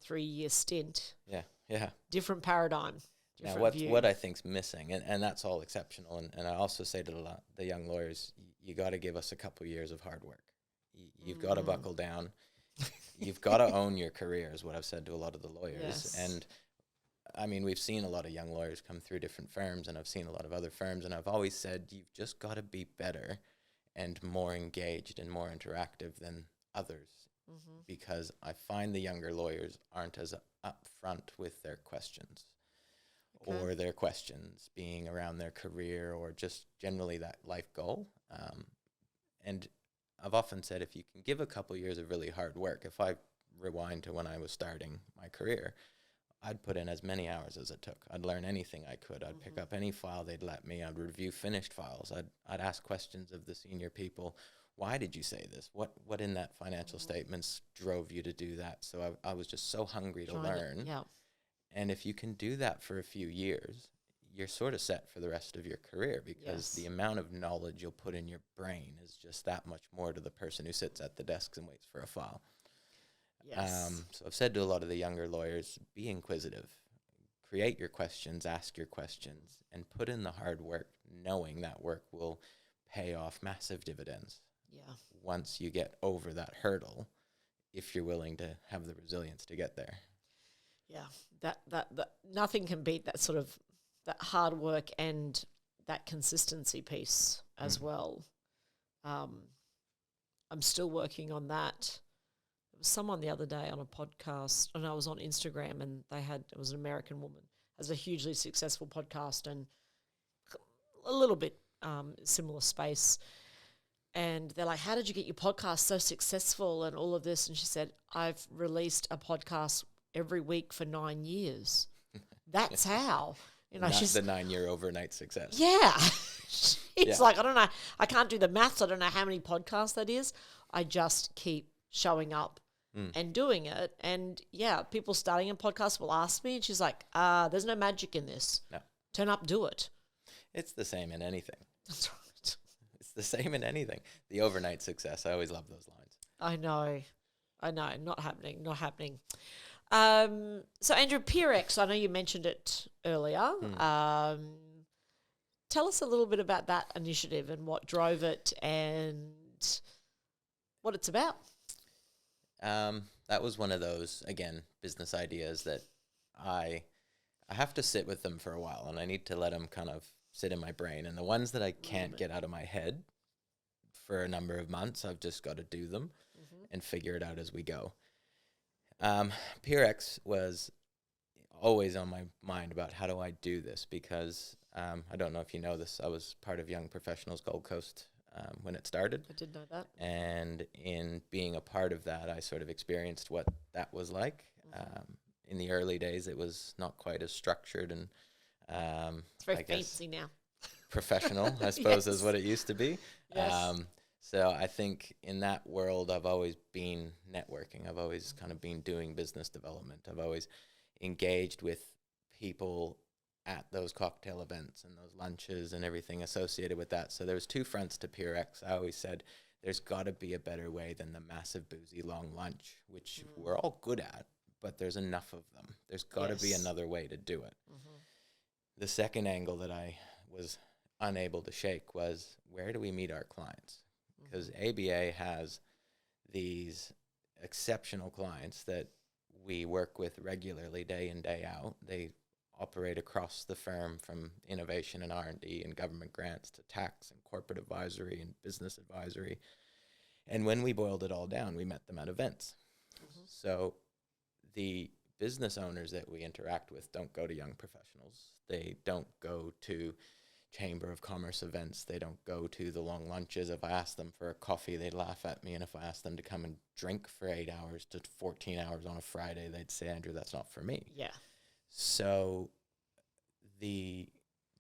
3-year stint. Yeah. Different paradigm. Now, what I think's missing, and that's all exceptional, and I also say to the young lawyers, you got to give us a couple years of hard work. You've got to buckle down. You've got to own your career, is what I've said to a lot of the lawyers. Yes. And I mean, we've seen a lot of young lawyers come through different firms, and I've seen a lot of other firms, and I've always said you've just got to be better and more engaged and more interactive than others, because I find the younger lawyers aren't as upfront with their questions. Or their questions being around their career or just generally that life goal. And I've often said, if you can give a couple years of really hard work, if I rewind to when I was starting my career, I'd put in as many hours as it took. I'd learn anything I could. I'd pick up any file they'd let me. I'd review finished files. I'd ask questions of the senior people. Why did you say this? What in that financial statements drove you to do that? So I was just so hungry to learn. And if you can do that for a few years, you're sort of set for the rest of your career, because the amount of knowledge you'll put in your brain is just that much more to the person who sits at the desk and waits for a file. So I've said to a lot of the younger lawyers, be inquisitive, create your questions, ask your questions, and put in the hard work, knowing that work will pay off massive dividends. Once you get over that hurdle, if you're willing to have the resilience to get there. That nothing can beat that sort of that hard work and that consistency piece as well. I'm still working on that. There was someone the other day on a podcast, and I was on Instagram, and it was an American woman, has a hugely successful podcast and a little bit similar space. And they're like, how did you get your podcast so successful and all of this? And she said, I've released a podcast every week for 9 years. That's how. You know, Not she's the 9-year overnight success. Yeah. It's like, I don't know. I can't do the maths. I don't know how many podcasts that is. I just keep showing up and doing it. And yeah, people starting a podcast will ask me, and she's like, there's no magic in this. No. Turn up, do it. It's the same in anything. That's right. It's the same in anything. The overnight success. I always love those lines. I know. Not happening. So Andrew, PeerX, I know you mentioned it earlier. Tell us a little bit about that initiative and what drove it and what it's about. That was one of those, again, business ideas that I have to sit with them for a while, and I need to let them kind of sit in my brain. And the ones that I can't get out of my head for a number of months, I've just got to do them and figure it out as we go. PeerX was always on my mind about how do I do this, because I don't know if you know this, I was part of Young Professionals Gold Coast when it started. I did know that. And in being a part of that, I sort of experienced what that was like. In the early days, it was not quite as structured and it's very fancy now. Professional, I suppose, is what it used to be. Yes. So I think in that world, I've always been networking. I've always kind of been doing business development. I've always engaged with people at those cocktail events and those lunches and everything associated with that. So there was two fronts to PeerX. I always said there's got to be a better way than the massive boozy long lunch, which we're all good at, but there's enough of them. There's got to be another way to do it. The second angle that I was unable to shake was, where do we meet our clients? Because ABA has these exceptional clients that we work with regularly, day in, day out. They operate across the firm, from innovation and R&D and government grants to tax and corporate advisory and business advisory. And when we boiled it all down, we met them at events. So the business owners that we interact with don't go to Young Professionals. They don't go to Chamber of Commerce events. They don't go to the long lunches. If I ask them for a coffee, they'd laugh at me. And if I asked them to come and drink for 8 hours to 14 hours on a Friday, they'd say, Andrew, that's not for me. Yeah. So the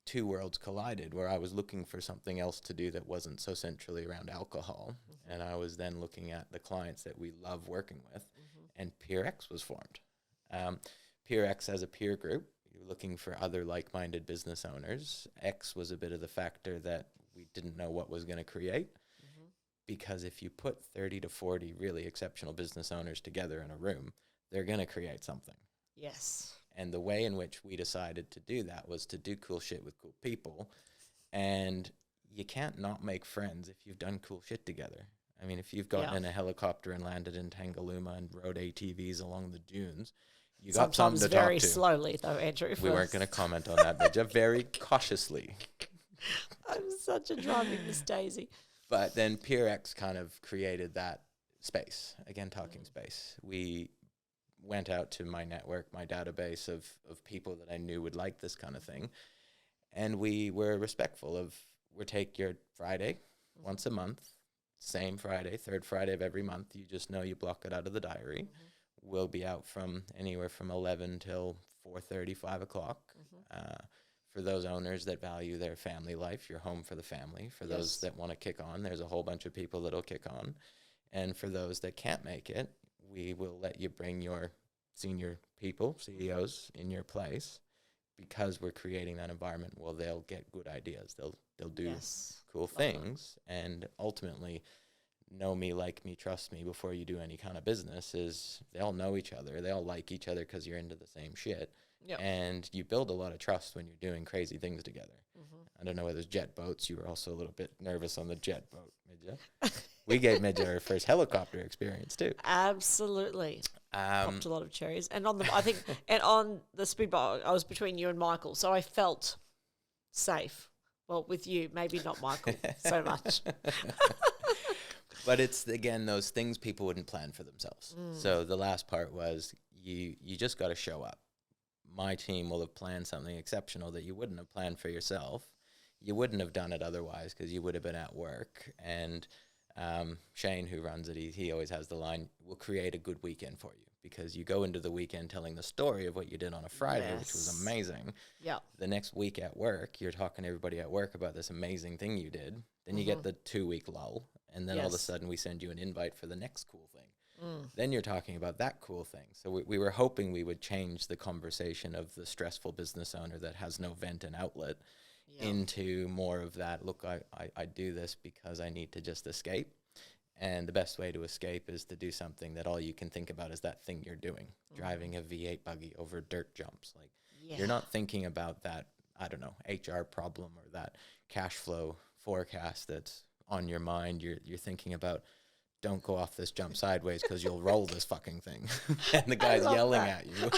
two worlds collided, where I was looking for something else to do that wasn't so centrally around alcohol. And I was then looking at the clients that we love working with, and PeerX was formed. PeerX as a peer group, you're looking for other like-minded business owners. X was a bit of the factor that we didn't know what was going to create, because if you put 30 to 40 really exceptional business owners together in a room, they're going to create something. Yes. And the way in which we decided to do that was to do cool shit with cool people. And you can't not make friends if you've done cool shit together. I mean, if you've gotten in a helicopter and landed in Tangalooma and rode ATVs along the dunes, you got something to talk to. Sometimes very slowly, though, Andrew. We weren't going to comment on that, Midja. Very cautiously. I'm such a driving Miss Daisy. But then PeerX kind of created that space. Again, talking space. We went out to my network, my database of people that I knew would like this kind of thing. And we were respectful of, we'll take your Friday once a month, same Friday, third Friday of every month. You just know you block it out of the diary. We'll be out from anywhere from 11 till 4:30, 5 o'clock. For those owners that value their family life, you're home for the family. For those that want to kick on, there's a whole bunch of people that'll kick on. And for those that can't make it, we will let you bring your senior people, CEOs, in your place, because we're creating that environment where they'll get good ideas. They'll do cool things. And ultimately, know me, like me, trust me before you do any kind of business is they'll know each other. They all like each other because you're into the same shit. Yep. And you build a lot of trust when you're doing crazy things together. I don't know whether it's jet boats. You were also a little bit nervous on the jet boat, Midja. We gave Midja her first helicopter experience too. Absolutely. Popped a lot of cherries. And on the speedboat, I was between you and Michael, so I felt safe. Well, with you, maybe not Michael so much. But it's, again, those things people wouldn't plan for themselves. So the last part was you just got to show up. My team will have planned something exceptional that you wouldn't have planned for yourself. You wouldn't have done it otherwise because you would have been at work. And Shane, who runs it, he always has the line, we'll create a good weekend for you, because you go into the weekend telling the story of what you did on a Friday, which was amazing. Yeah. The next week at work, you're talking to everybody at work about this amazing thing you did. Then you get the 2-week lull, and then all of a sudden we send you an invite for the next cool thing. Then you're talking about that cool thing. So we were hoping we would change the conversation of the stressful business owner that has no vent and outlet into more of that, look, I do this because I need to just escape. And the best way to escape is to do something that all you can think about is that thing you're doing, driving a V8 buggy over dirt jumps. Like, you're not thinking about that, I don't know, HR problem or that cash flow forecast that's on your mind. You're thinking about, don't go off this jump sideways because you'll roll this fucking thing. And the guy's yelling at you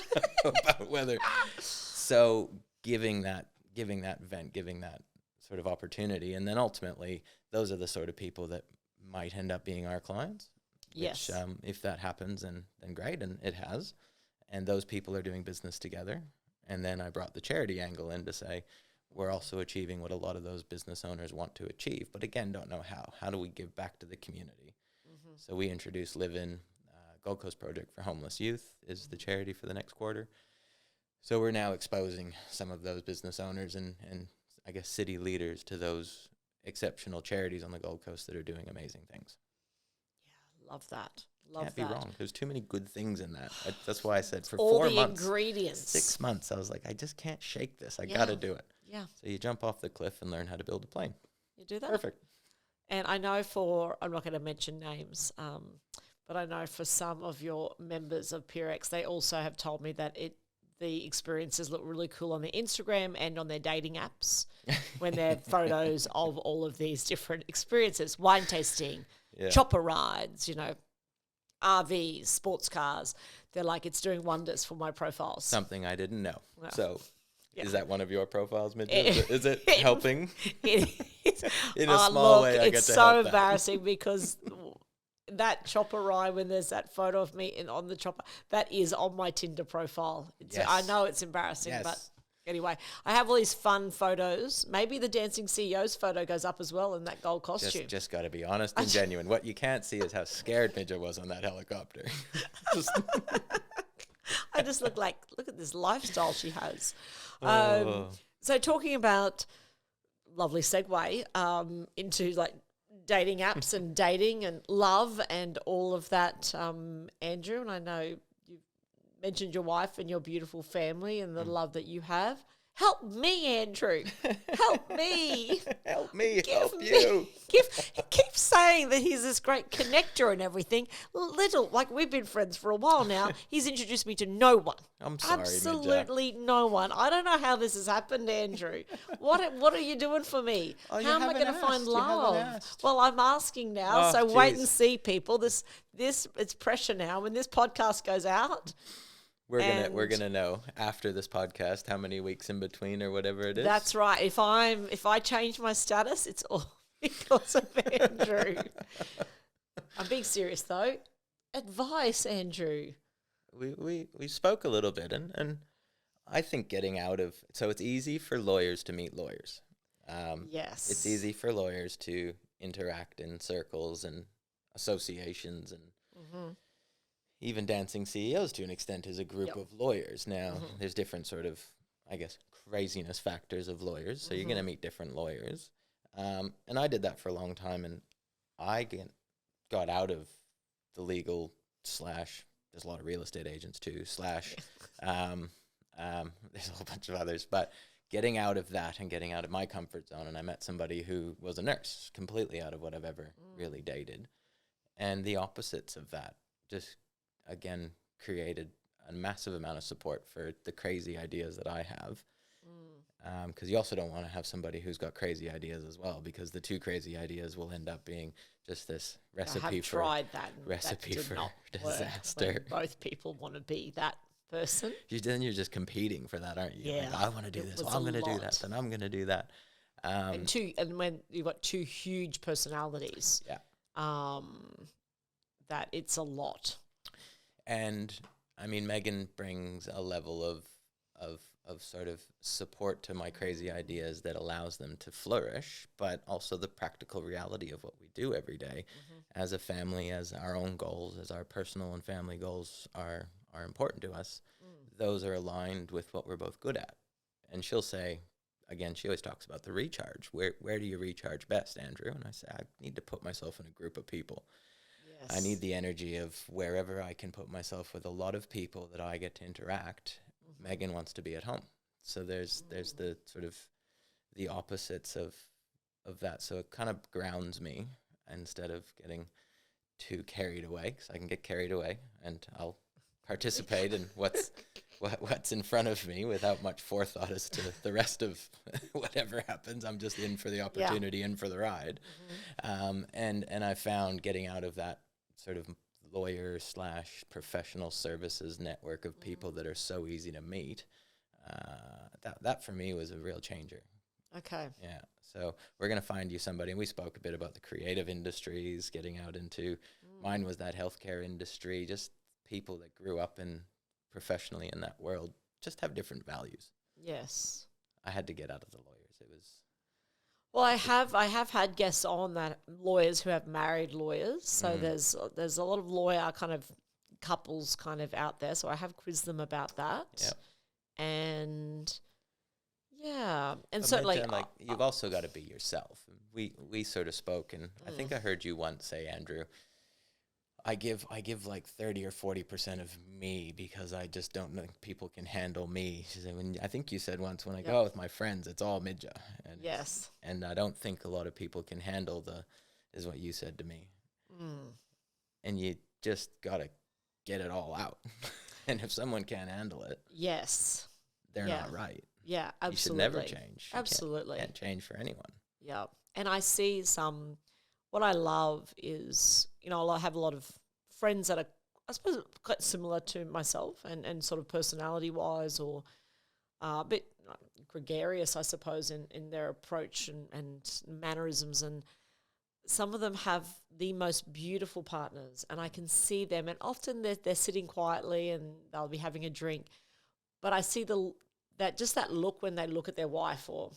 about whether. So giving that vent, giving that sort of opportunity. And then ultimately, those are the sort of people that might end up being our clients. Yes. Which, if that happens, then great, and it has. And those people are doing business together. And then I brought the charity angle in to say, we're also achieving what a lot of those business owners want to achieve, but again, don't know how. How do we give back to the community? So we introduced Live In, Gold Coast Project for Homeless Youth is the charity for the next quarter. So we're now exposing some of those business owners and I guess city leaders to those exceptional charities on the Gold Coast that are doing amazing things. Yeah, love that. Can't be wrong. There's too many good things in that. That's why I said for all 4 the months, ingredients. 6 months, I was like, I just can't shake this. I got to do it. Yeah. So you jump off the cliff and learn how to build a plane. You do that? Perfect. And I know I'm not going to mention names, but I know for some of your members of PureX, they also have told me that the experiences look really cool on their Instagram and on their dating apps when they're photos of all of these different experiences, wine tasting, chopper rides, RVs, sports cars. They're like, it's doing wonders for my profiles. Something I didn't know. Well, so yeah. Is that one of your profiles, Midja? Is it helping? It is. In a small way, I get to help that. It's so embarrassing because that chopper ride, when there's that photo of me on the chopper, that is on my Tinder profile. I know it's embarrassing, but anyway, I have all these fun photos. Maybe the Dancing CEO's photo goes up as well in that gold costume. Just got to be honest and genuine. What you can't see is how scared Midja was on that helicopter. I just look at this lifestyle she has. Oh. So talking about, lovely segue, into like dating apps and dating and love and all of that, Andrew, and I know you've mentioned your wife and your beautiful family and the love that you have. Help me, Andrew. Help me. Help me. Help you. He keeps saying that he's this great connector and everything. Like we've been friends for a while now. He's introduced me to no one. I'm sorry, absolutely Midja. No one. I don't know how this has happened, Andrew. What are you doing for me? Oh, how am I going to find love? Well, I'm asking now. Oh, so wait geez. and see, people. This it's pressure now. When this podcast goes out. We're gonna know after this podcast how many weeks in between or whatever it is. That's right. If I change my status, it's all because of Andrew. I'm being serious though. Advice, Andrew. We spoke a little bit and I think getting out of it's easy for lawyers to meet lawyers. Yes. It's easy for lawyers to interact in circles and associations and even Dancing CEOs to an extent is a group of lawyers. Now, there's different sort of, I guess, craziness factors of lawyers. So you're going to meet different lawyers. And I did that for a long time. And I got out of the legal / there's a lot of real estate agents too, / there's a whole bunch of others. But getting out of that and getting out of my comfort zone. And I met somebody who was a nurse, completely out of what I've ever really dated. And the opposites of that just again created a massive amount of support for the crazy ideas that I have, because you also don't want to have somebody who's got crazy ideas as well, because the two crazy ideas will end up being just this recipe for disaster. Both people want to be that person. Then you're just competing for that, aren't you? Yeah, like, I want to do this. Well, I'm going to do that. Then I'm going to do that. And when you've got two huge personalities. Yeah. that it's a lot. And I mean, Megan brings a level of sort of support to my crazy ideas that allows them to flourish, but also the practical reality of what we do every day as a family, as our own goals, as our personal and family goals are important to us. Those are aligned with what we're both good at. And she'll say, again, she always talks about the recharge. Where do you recharge best, Andrew? And I say, I need to put myself in a group of people. Yes. I need the energy of wherever I can put myself with a lot of people that I get to interact. Megan wants to be at home. So there's the sort of the opposites of that. So it kind of grounds me instead of getting too carried away, because I can get carried away and I'll participate in what's in front of me without much forethought as to the rest of whatever happens. I'm just in for the opportunity, in for the ride. And I found getting out of that sort of lawyer / professional services network of people that are so easy to meet, that for me was a real changer. Okay. Yeah. So we're going to find you somebody, and we spoke a bit about the creative industries, getting out into, mine was that healthcare industry, just people that grew up in professionally in that world, just have different values. Yes. I had to get out of the lawyers. It was... Well, I have had guests on that, lawyers who have married lawyers. So there's a lot of lawyer kind of couples kind of out there. So I have quizzed them about that. Yep. And yeah, and But certainly Midja, you've also got to be yourself. We sort of spoke, and I think I heard you once say, Andrew, I give like 30 or 40% of me because I just don't think people can handle me. She said, I think you said once, when I go out with my friends, it's all Midja. And yes. And I don't think a lot of people can handle is what you said to me. And you just got to get it all out. And if someone can't handle it, yes, they're not right. Yeah, absolutely. You should never change. Absolutely. You can't change for anyone. Yeah. And I see what I love is, I have a lot of friends that are, I suppose, quite similar to myself and sort of personality-wise, or a bit gregarious, I suppose, in their approach and mannerisms. And some of them have the most beautiful partners, and I can see them. And often they're sitting quietly and they'll be having a drink. But I see that look when they look at their wife or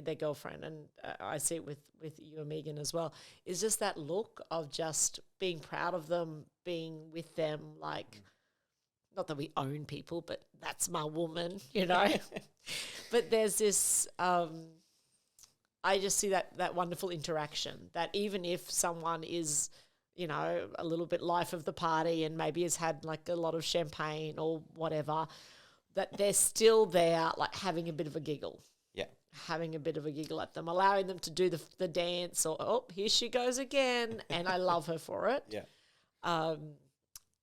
their girlfriend, and I see it with you and Megan as well, is just that look of just being proud of them, being with them, like, not that we own people, but that's my woman, But there's this, I just see that wonderful interaction, that even if someone is, a little bit life of the party and maybe has had like a lot of champagne or whatever, that they're still there, like having a bit of a giggle. Yeah. Having a bit of a giggle at them, allowing them to do the dance, or, oh, here she goes again. And I love her for it. Yeah.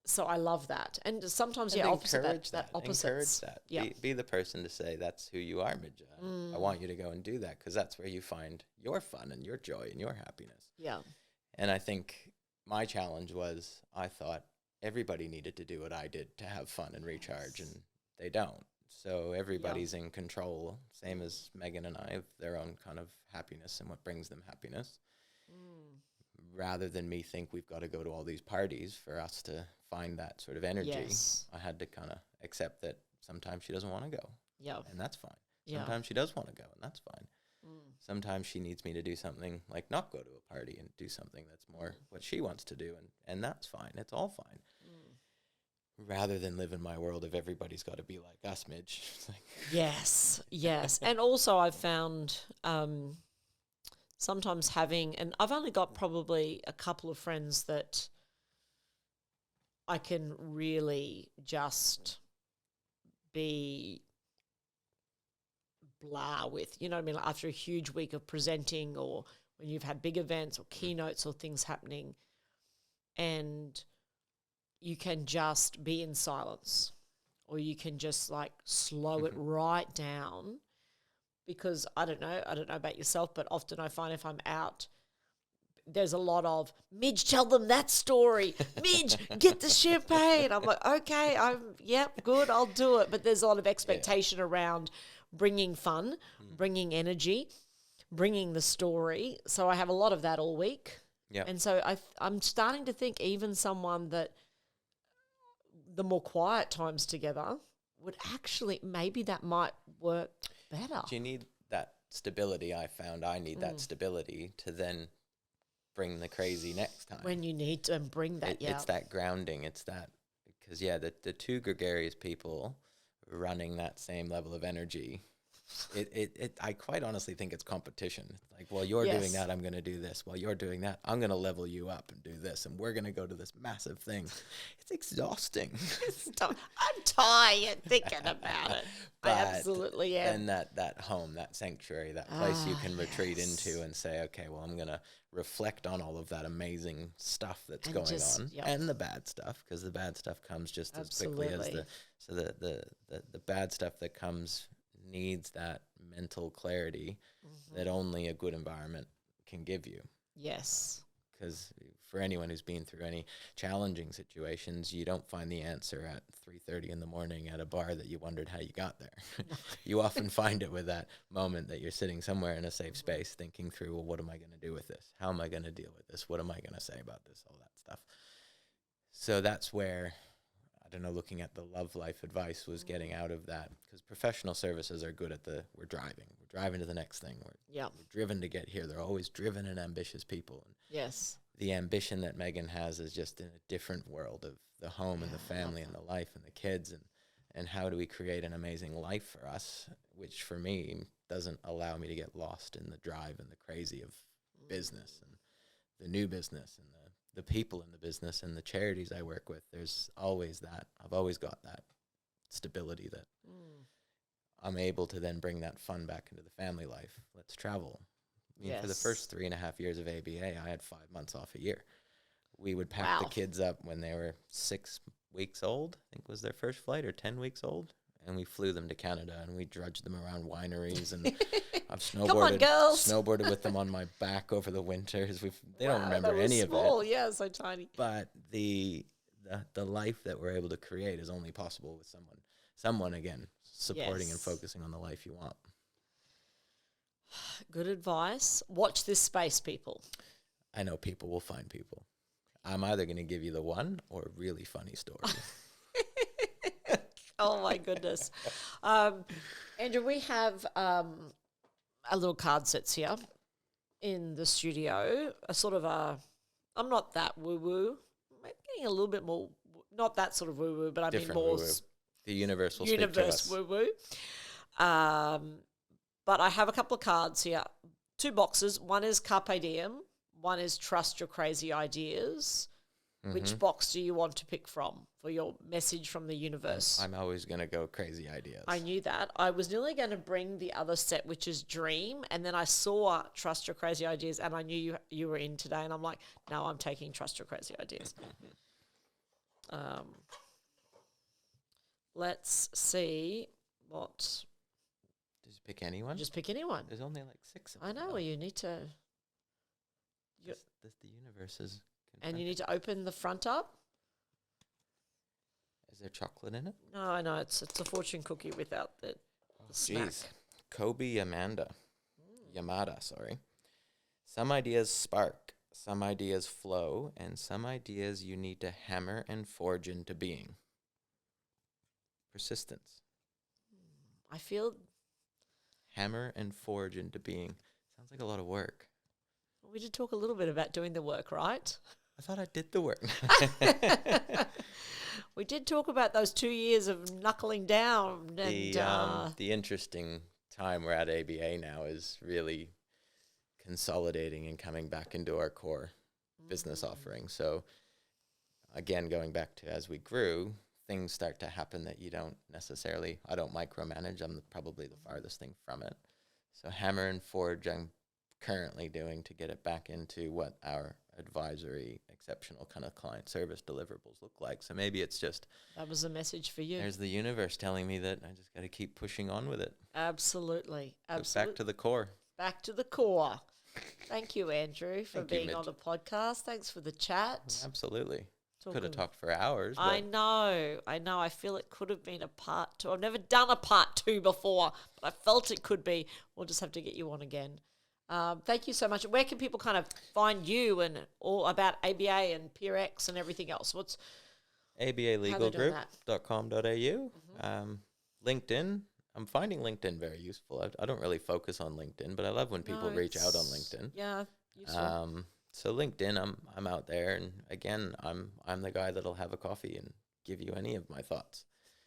So I love that. And sometimes, encourage that opposite. Encourage that. Yeah. Be the person to say, that's who you are, Midja. I want you to go and do that, because that's where you find your fun and your joy and your happiness. Yeah. And I think my challenge was, I thought everybody needed to do what I did to have fun and recharge, and they don't. So everybody's in control, same as Megan and I, of their own kind of happiness and what brings them happiness. Rather than me think we've got to go to all these parties for us to find that sort of energy, I had to kind of accept that sometimes she doesn't want to go. Yeah. And that's fine. Sometimes she does want to go, and that's fine. Sometimes she needs me to do something like not go to a party and do something that's more what she wants to do, and that's fine. It's all fine. Rather than live in my world of everybody's got to be like us, Midge. It's like Yes. And also I've found sometimes and I've only got probably a couple of friends that I can really just be blah with, you know what I mean? Like after a huge week of presenting, or when you've had big events or keynotes or things happening, and you can just be in silence, or you can just like slow it right down, because I don't know about yourself, but often I find if I'm out, there's a lot of, Midge, tell them that story. Midge, get the champagne. I'm like, okay, good, I'll do it. But there's a lot of expectation around bringing fun, bringing energy, bringing the story. So I have a lot of that all week. Yeah. And so I'm starting to think even someone that the more quiet times together would actually, maybe that might work better. Do you need that stability? I found I need that stability to then bring the crazy next time. When you need to, and bring that, It's that grounding. It's that, because, the two gregarious people running that same level of energy, I quite honestly think it's competition. It's like, well, you're doing that, I'm going to do this. While you're doing that, I'm going to level you up and do this. And we're going to go to this massive thing. It's exhausting. I'm tired thinking about it. I absolutely am. And that home, that sanctuary, that place you can retreat into and say, okay, well, I'm going to reflect on all of that amazing stuff that's going on and the bad stuff, because the bad stuff comes just as quickly as the bad stuff that comes needs that mental clarity that only a good environment can give you. Yes. Because for anyone who's been through any challenging situations, you don't find the answer at 3:30 in the morning at a bar that you wondered how you got there. You often find it with that moment that you're sitting somewhere in a safe space thinking through, well, what am I going to do with this? How am I going to deal with this? What am I going to say about this? All that stuff. So that's where, I don't know, looking at the love life advice was getting out of that, because professional services are good at we're driving to the next thing. We're driven to get here. They're always driven and ambitious people. And yes. The ambition that Megan has is just in a different world of the home and the family and the life and the kids, and how do we create an amazing life for us, which for me doesn't allow me to get lost in the drive and the crazy of business and the new business and the people in the business and the charities I work with. There's always that. I've always got that stability that I'm able to then bring that fun back into the family life. Let's travel. I mean, for the first 3.5 years of ABA, I had 5 months off a year. We would pack the kids up when they were 6 weeks old, I think was their first flight, or 10 weeks old. And we flew them to Canada, and we drudged them around wineries. And I've snowboarded with them on my back over the winters. They don't remember any of it. Yeah, so tiny. But the life that we're able to create is only possible with someone again, supporting and focusing on the life you want. Good advice. Watch this space, people. I know people will find people. I'm either going to give you the one or a really funny story. Oh, my goodness. Andrew, we have a little card sets here in the studio. I'm not that woo-woo. I'm getting a little bit more, not that sort of woo-woo, but I mean more woo-woo. The universe will speak to us. Woo-woo. But I have a couple of cards here. 2 boxes. One is Carpe Diem. One is Trust Your Crazy Ideas. Which box do you want to pick from for your message from the universe? I'm always going to go Crazy Ideas. I knew that. I was nearly going to bring the other set, which is Dream, and then I saw Trust Your Crazy Ideas, and I knew you were in today, and I'm like, no, I'm taking Trust Your Crazy Ideas. Let's see what... Just pick anyone? Just pick anyone. There's only like 6 of them. I know. You need to... The universe is... And you need to open the front up. Is there chocolate in it? No, it's a fortune cookie without the snack. Jeez. Kobe Yamada, sorry. Some ideas spark, some ideas flow, and some ideas you need to hammer and forge into being. Persistence. I feel... Hammer and forge into being. Sounds like a lot of work. We did talk a little bit about doing the work, right? I thought I did the work. We did talk about those 2 years of knuckling down. And the interesting time we're at ABA now is really consolidating and coming back into our core business offering. So again, going back to as we grew, things start to happen that you don't necessarily, I don't micromanage. I'm probably the farthest thing from it. So hammer and forge I'm currently doing to get it back into what our advisory, exceptional kind of client service deliverables look like. So maybe it's just... That was a message for you. There's the universe telling me that I just got to keep pushing on with it. Absolutely. Back to the core. Back to the core. Thank you, Andrew, for being on the podcast. Thanks for the chat. Absolutely. Could have talked for hours. I know. I feel it could have been a part 2. I've never done a part 2 before, but I felt it could be. We'll just have to get you on again. Thank you so much. Where can people kind of find you and all about ABA and PeerX and everything else? What's abalegalgroup.com.au. LinkedIn. I'm finding LinkedIn very useful. I don't really focus on LinkedIn, but I love when people reach out on LinkedIn. Yeah, useful. So LinkedIn, I'm out there, and again, I'm the guy that'll have a coffee and give you any of my thoughts.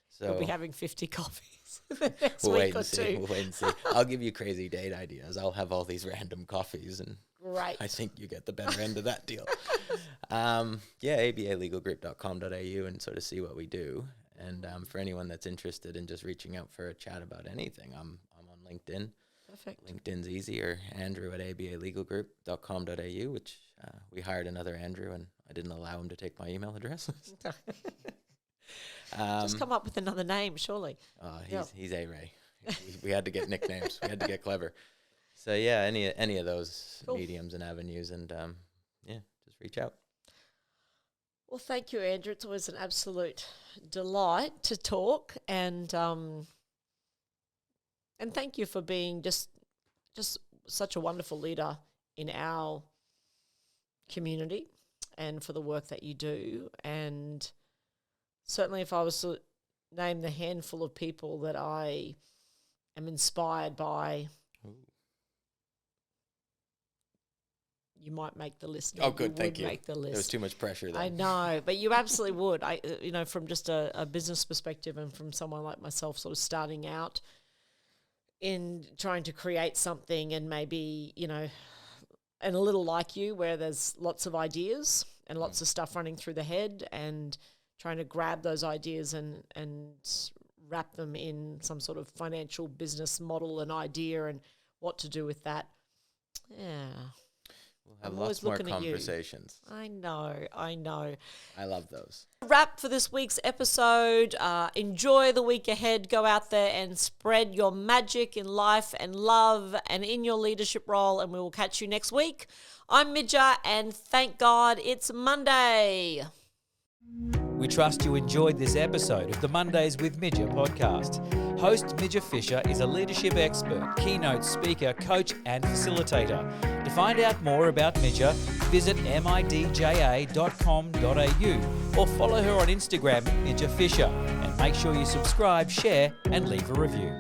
So We'll be having 50 coffees the next we'll week wait or and see. two. We'll wait and see. I'll give you crazy date ideas. I'll have all these random coffees, and Great. I think you get the better end of that deal. abalegalgroup.com.au and sort of see what we do. And for anyone that's interested in just reaching out for a chat about anything, I'm on LinkedIn. Perfect. LinkedIn's easy, or Andrew at abalegalgroup.com.au, which we hired another Andrew, and I didn't allow him to take my email address. Just come up with another name, surely. He's A-Ray. We had to get nicknames. We had to get clever. So yeah, any of those mediums and avenues, and just reach out. Well, thank you, Andrew. It's always an absolute delight to talk, and thank you for being just such a wonderful leader in our community, and for the work that you do. And certainly, if I was to name the handful of people that I am inspired by, you might make the list. Oh, good, thank you. Make the list. There was too much pressure there. I know, but you absolutely would. From just a business perspective, and from someone like myself, sort of starting out in trying to create something, and maybe, and a little like you, where there's lots of ideas and lots of stuff running through the head, and trying to grab those ideas and wrap them in some sort of financial business model and idea, and what to do with that. Yeah. We'll have lots more conversations. I know. I love those. Wrap for this week's episode. Enjoy the week ahead. Go out there and spread your magic in life and love and in your leadership role, and we will catch you next week. I'm Midja, and thank God it's Monday. We trust you enjoyed this episode of the Mondays with Midja podcast. Host Midja Fisher is a leadership expert, keynote speaker, coach, and facilitator. To find out more about Midja, visit midja.com.au or follow her on Instagram at Midja Fisher. And make sure you subscribe, share, and leave a review.